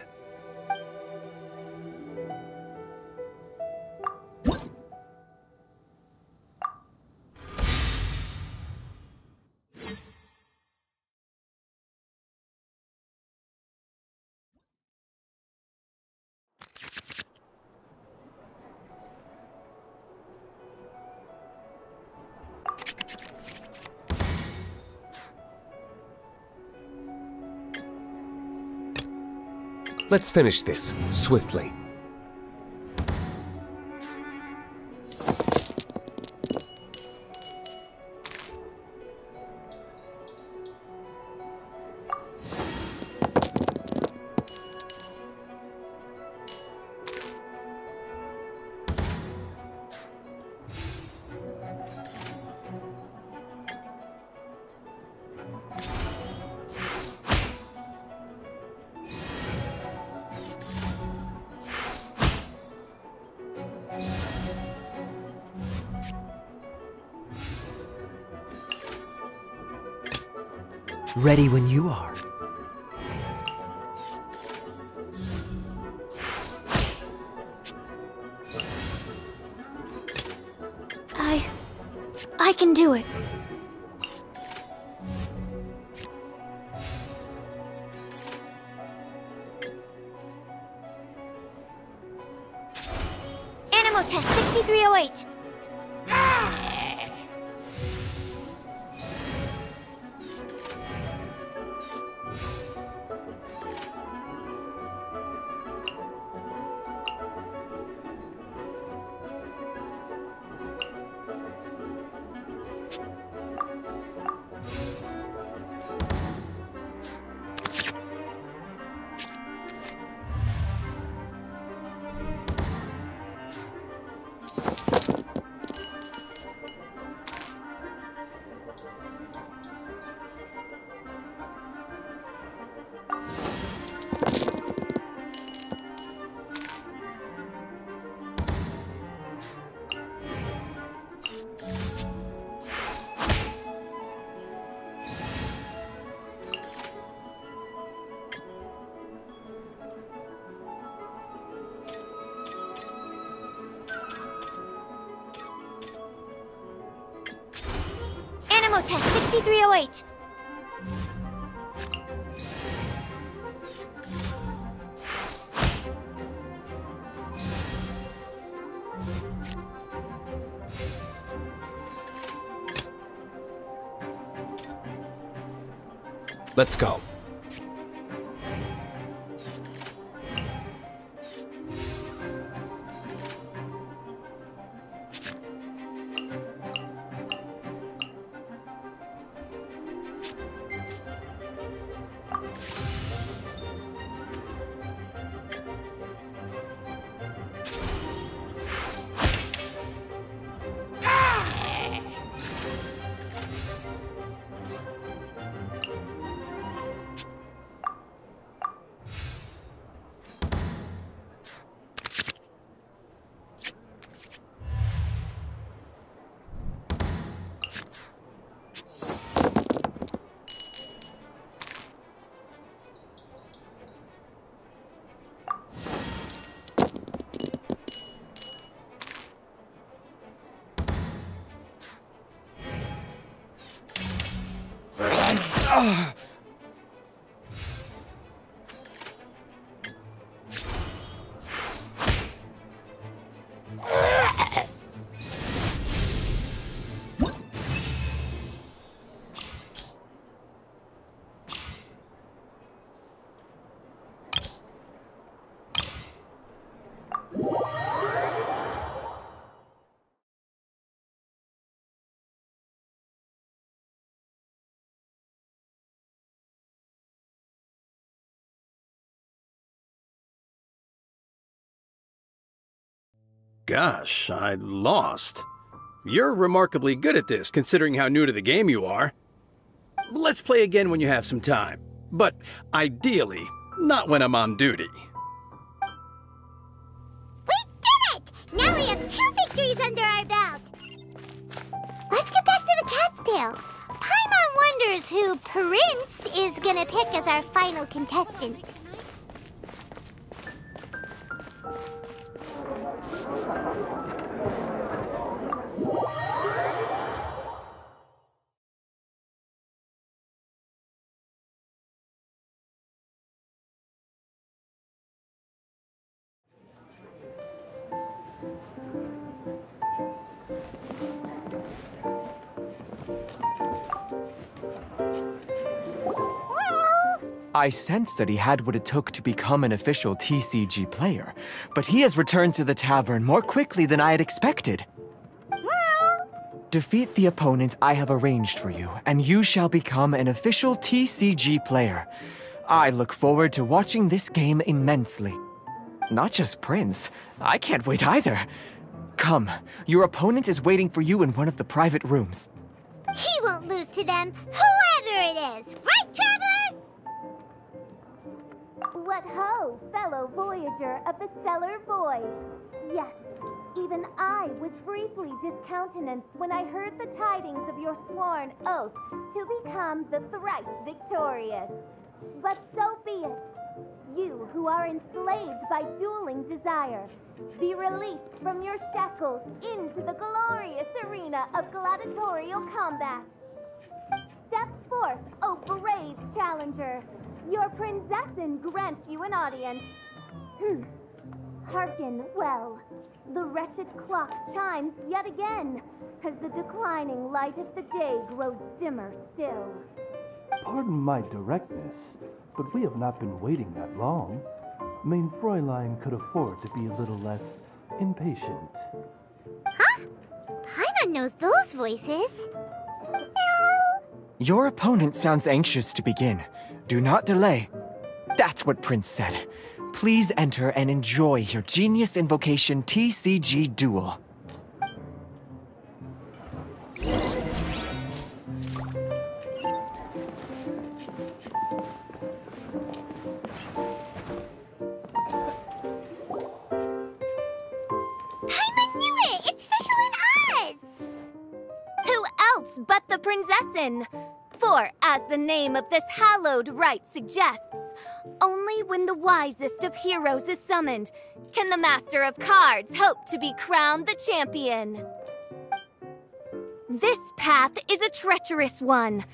Let's finish this, swiftly. Ready when you are. I can do it. Animal test 6308. Test 6308. Let's go. Gosh, I lost. You're remarkably good at this, considering how new to the game you are. Let's play again when you have some time. But ideally, not when I'm on duty. We did it! Now we have 2 victories under our belt. Let's get back to the cat's tail. Paimon wonders who Prince is gonna pick as our final contestant. I sensed that he had what it took to become an official TCG player, but he has returned to the tavern more quickly than I had expected. Defeat the opponent I have arranged for you, and you shall become an official TCG player. I look forward to watching this game immensely. Not just Prince, I can't wait either. Come, your opponent is waiting for you in one of the private rooms. He won't lose to them, whoever it is. Right, Traveler? What ho, fellow voyager of the stellar void. Yes, even I was briefly discountenanced when I heard the tidings of your sworn oath to become the thrice victorious. But so be it. You who are enslaved by dueling desire, be released from your shackles into the glorious arena of gladiatorial combat. Step forth, O brave challenger. Your princessin grants you an audience. Hearken well. The wretched clock chimes yet again, as the declining light of the day grows dimmer still. Pardon my directness, but we have not been waiting that long. Mein Fräulein could afford to be a little less impatient. Huh? Paimon knows those voices. Your opponent sounds anxious to begin. Do not delay. That's what Prince said. Please enter and enjoy your Genius Invocation TCG duel. Paimon knew it! It's Fischl and Oz! Who else but the princessin? For, as the name of this hallowed rite suggests, only when the wisest of heroes is summoned can the master of cards hope to be crowned the champion. This path is a treacherous one.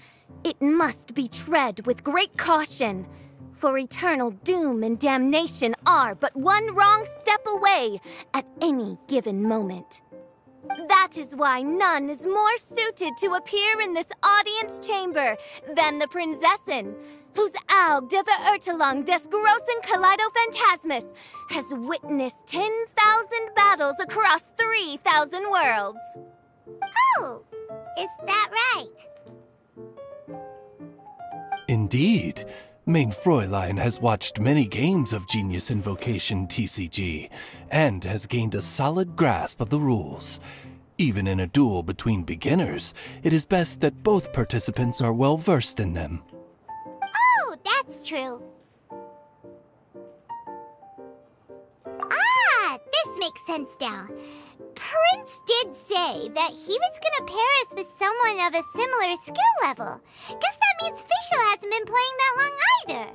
It must be tread with great caution, for eternal doom and damnation are but one wrong step away at any given moment. That is why none is more suited to appear in this audience chamber than the princessin, whose Aug de Verurtelung des großen Kaleido-Phantasmus has witnessed 10,000 battles across 3,000 worlds. Oh, is that right? Indeed. Mein Fräulein has watched many games of Genius Invocation TCG, and has gained a solid grasp of the rules. Even in a duel between beginners, it is best that both participants are well versed in them. Oh, that's true. Ah, this makes sense now. Prince did say that he was gonna pair us with someone of a similar skill level. Guess that means Fischl hasn't been playing that long either.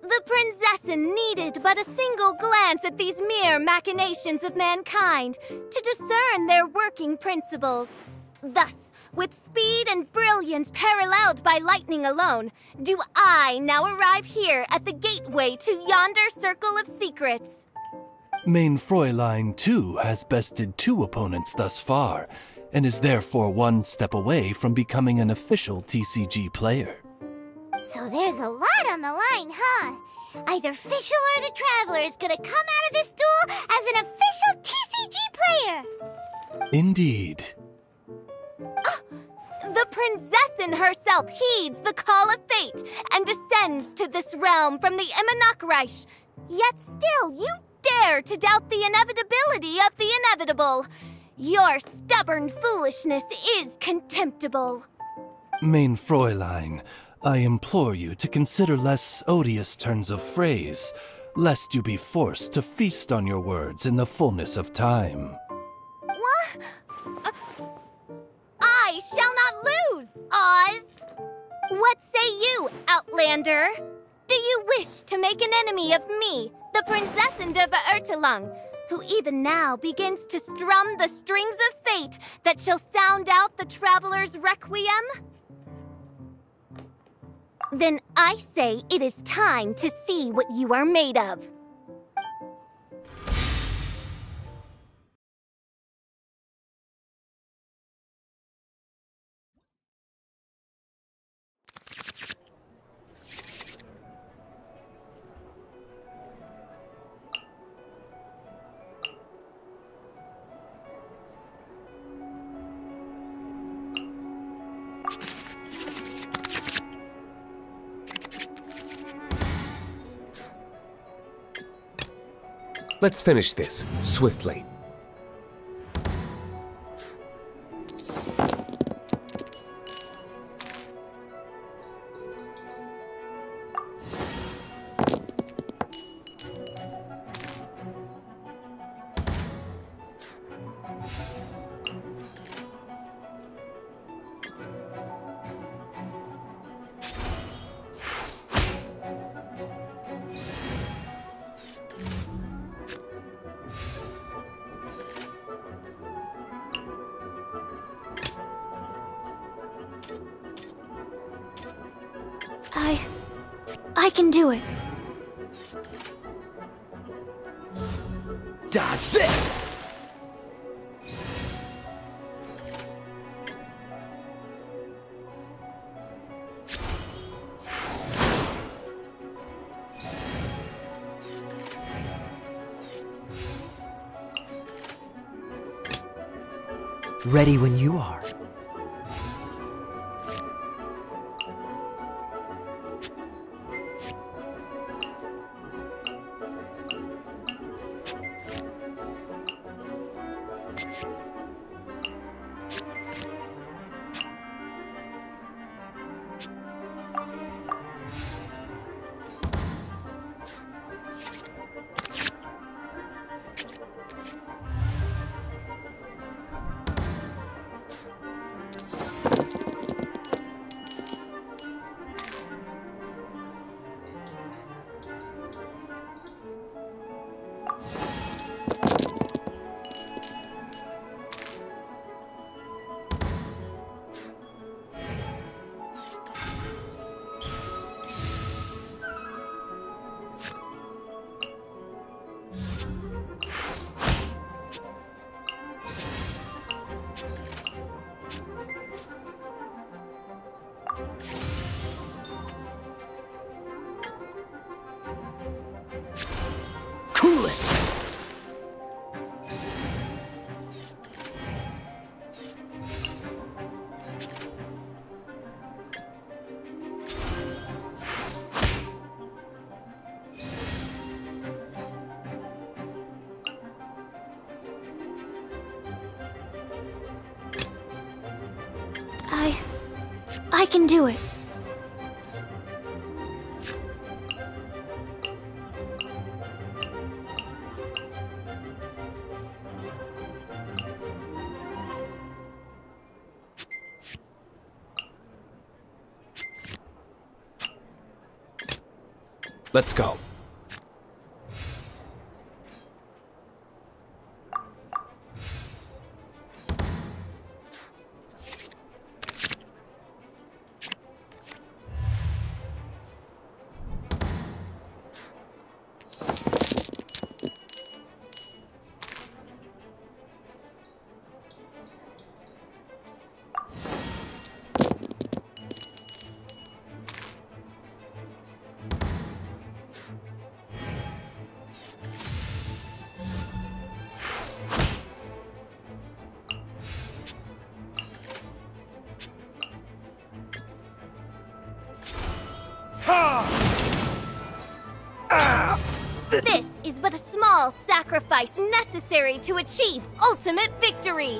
The princessin needed but a single glance at these mere machinations of mankind to discern their working principles. Thus, with speed and brilliance paralleled by lightning alone, do I now arrive here at the gateway to yonder circle of secrets. Main Fräulein, too, has bested 2 opponents thus far, and is therefore 1 step away from becoming an official TCG player. So there's a lot on the line, huh? Either Fischl or the Traveler is gonna come out of this duel as an official TCG player! Indeed. The Prinzessin herself heeds the call of fate and descends to this realm from the Immanakreich. Yet still, you dare to doubt the inevitability of the inevitable. Your stubborn foolishness is contemptible. Main Fräulein, I implore you to consider less odious turns of phrase, lest you be forced to feast on your words in the fullness of time. What? I shall not lose, Oz! What say you, Outlander? Do you wish to make an enemy of me, the Prinzessin de Verurtelung, who even now begins to strum the strings of fate that shall sound out the Traveler's requiem? Then I say it is time to see what you are made of. Let's finish this, swiftly. I can do it. Dodge this! Ready when you are. Cool it! I can do it. Let's go. This is but a small sacrifice necessary to achieve ultimate victory.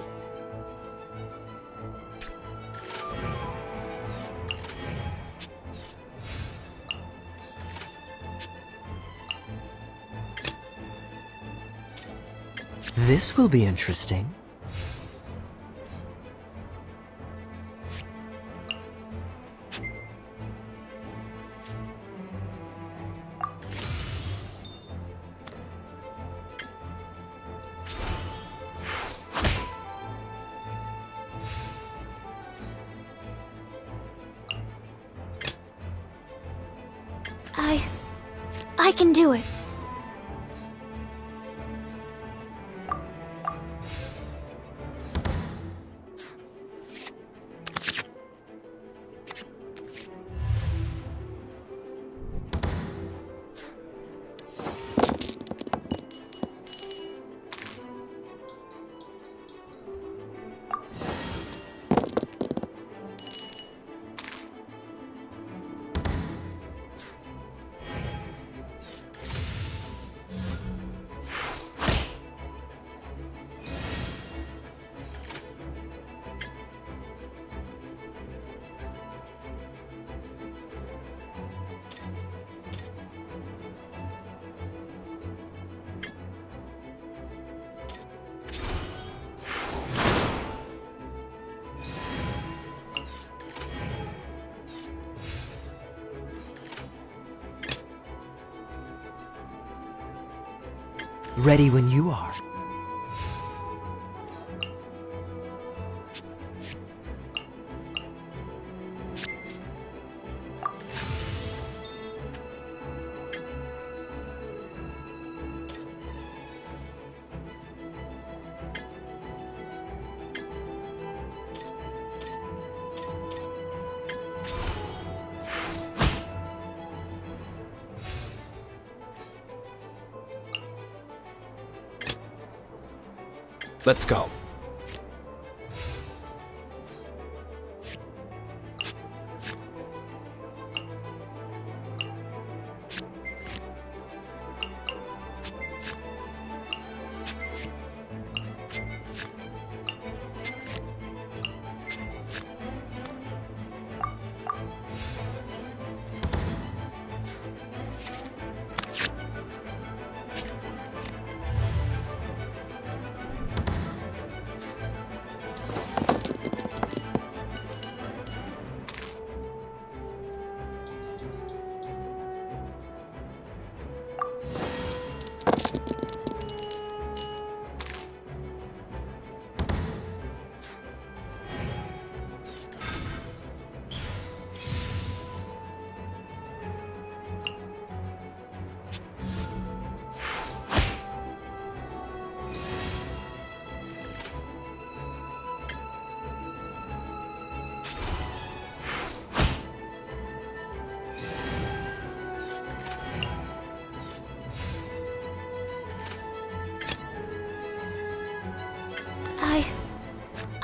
This will be interesting. I can do it. Ready when you are. Let's go.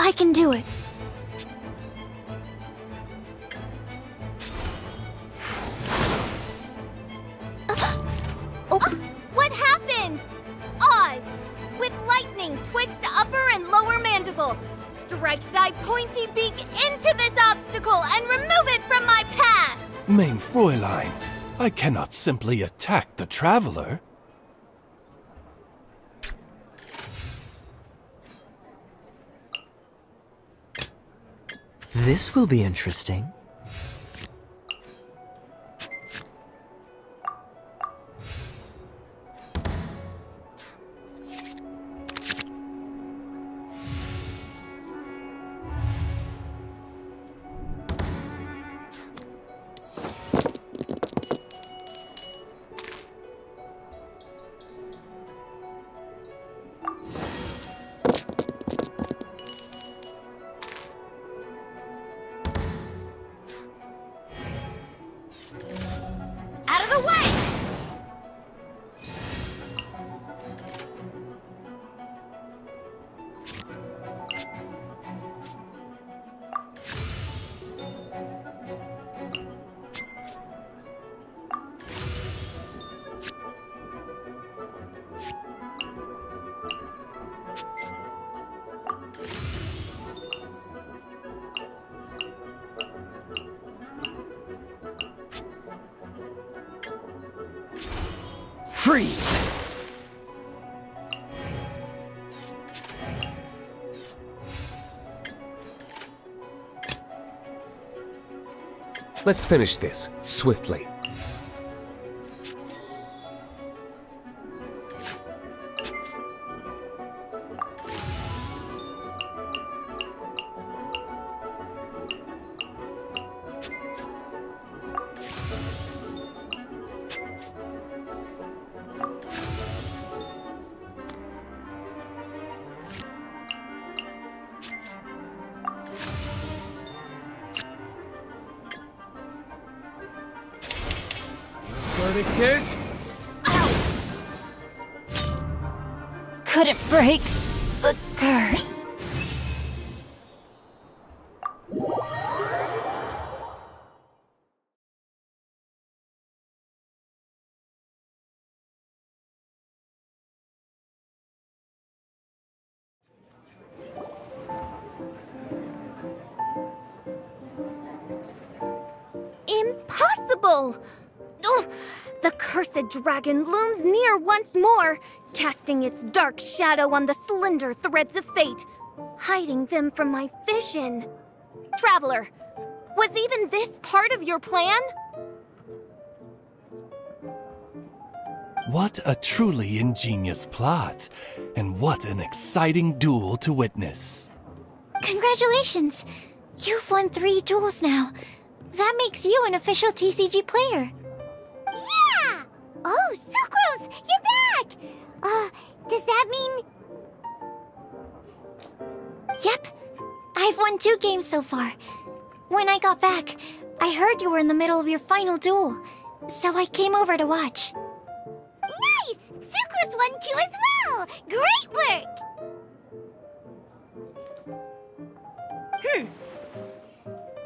I can do it. What happened? Oz, with lightning twixt upper and lower mandible, strike thy pointy beak into this obstacle and remove it from my path! Mein Fräulein, I cannot simply attack the traveler. This will be interesting. Freeze! Let's finish this, swiftly. Verdict is... Couldn't break the curse. Impossible! Ugh, the cursed dragon looms near once more, casting its dark shadow on the slender threads of fate, hiding them from my vision. Traveler, was even this part of your plan? What a truly ingenious plot, and what an exciting duel to witness. Congratulations! You've won 3 duels now. That makes you an official TCG player. Yeah! Oh, Sucrose, you're back! Does that mean... Yep. I've won 2 games so far. When I got back, I heard you were in the middle of your final duel, so I came over to watch. Nice! Sucrose won 2 as well! Great work!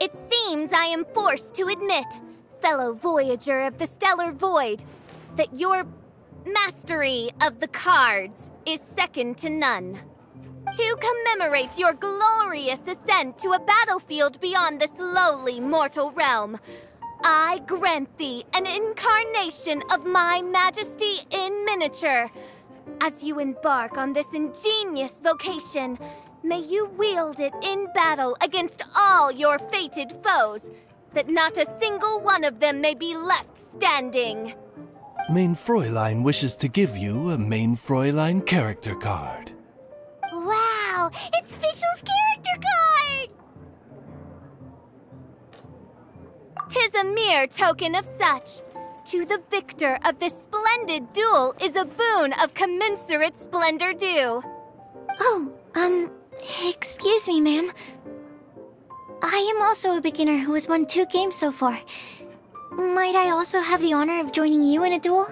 It seems I am forced to admit, fellow voyager of the stellar void, that your mastery of the cards is second to none. To commemorate your glorious ascent to a battlefield beyond this lowly mortal realm, I grant thee an incarnation of my majesty in miniature. As you embark on this ingenious vocation, may you wield it in battle against all your fated foes, that not a single one of them may be left standing. Main Fräulein wishes to give you a Main Fräulein character card. Wow! It's Fischl's character card! 'Tis a mere token of such. To the victor of this splendid duel is a boon of commensurate splendor due. Oh, excuse me, ma'am. I am also a beginner who has won 2 games so far. Might I also have the honor of joining you in a duel?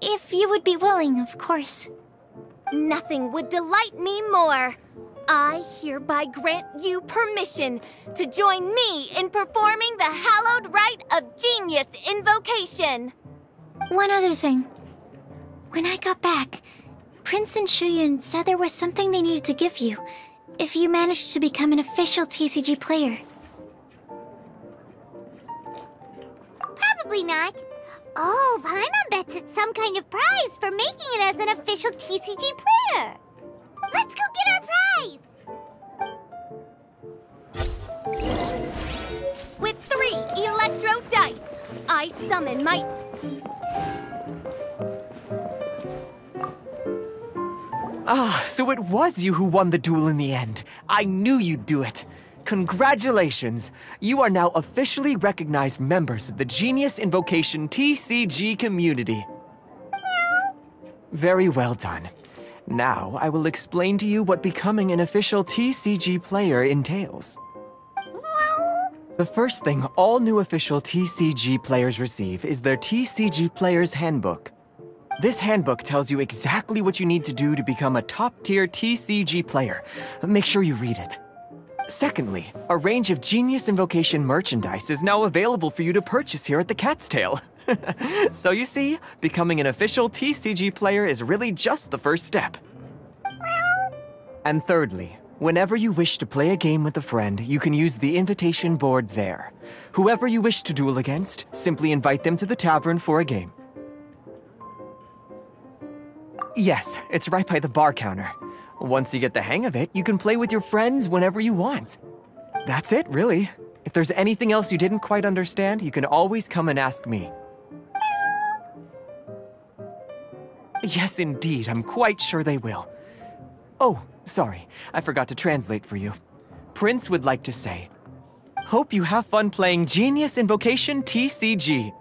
If you would be willing, of course. Nothing would delight me more. I hereby grant you permission to join me in performing the hallowed rite of genius invocation. One other thing. When I got back, Prince and Shuyan said there was something they needed to give you if you managed to become an official TCG player. Probably not. Oh, Paimon bets it's some kind of prize for making it as an official TCG player. Let's go get our prize! With 3 electro dice, I summon my... Ah, so it was you who won the duel in the end. I knew you'd do it. Congratulations! You are now officially recognized members of the Genius Invocation TCG community. Very well done. Now, I will explain to you what becoming an official TCG player entails. The first thing all new official TCG players receive is their TCG Player's Handbook. This handbook tells you exactly what you need to do to become a top-tier TCG player. Make sure you read it. Secondly, a range of Genius Invocation merchandise is now available for you to purchase here at the Cat's Tail. So you see, becoming an official TCG player is really just the first step. And thirdly, whenever you wish to play a game with a friend, you can use the invitation board there. Whoever you wish to duel against, simply invite them to the tavern for a game. Yes, it's right by the bar counter. Once you get the hang of it, you can play with your friends whenever you want. That's it, really. If there's anything else you didn't quite understand, you can always come and ask me. Yes, indeed, I'm quite sure they will. Oh, sorry, I forgot to translate for you. Prince would like to say, hope you have fun playing Genius Invocation TCG.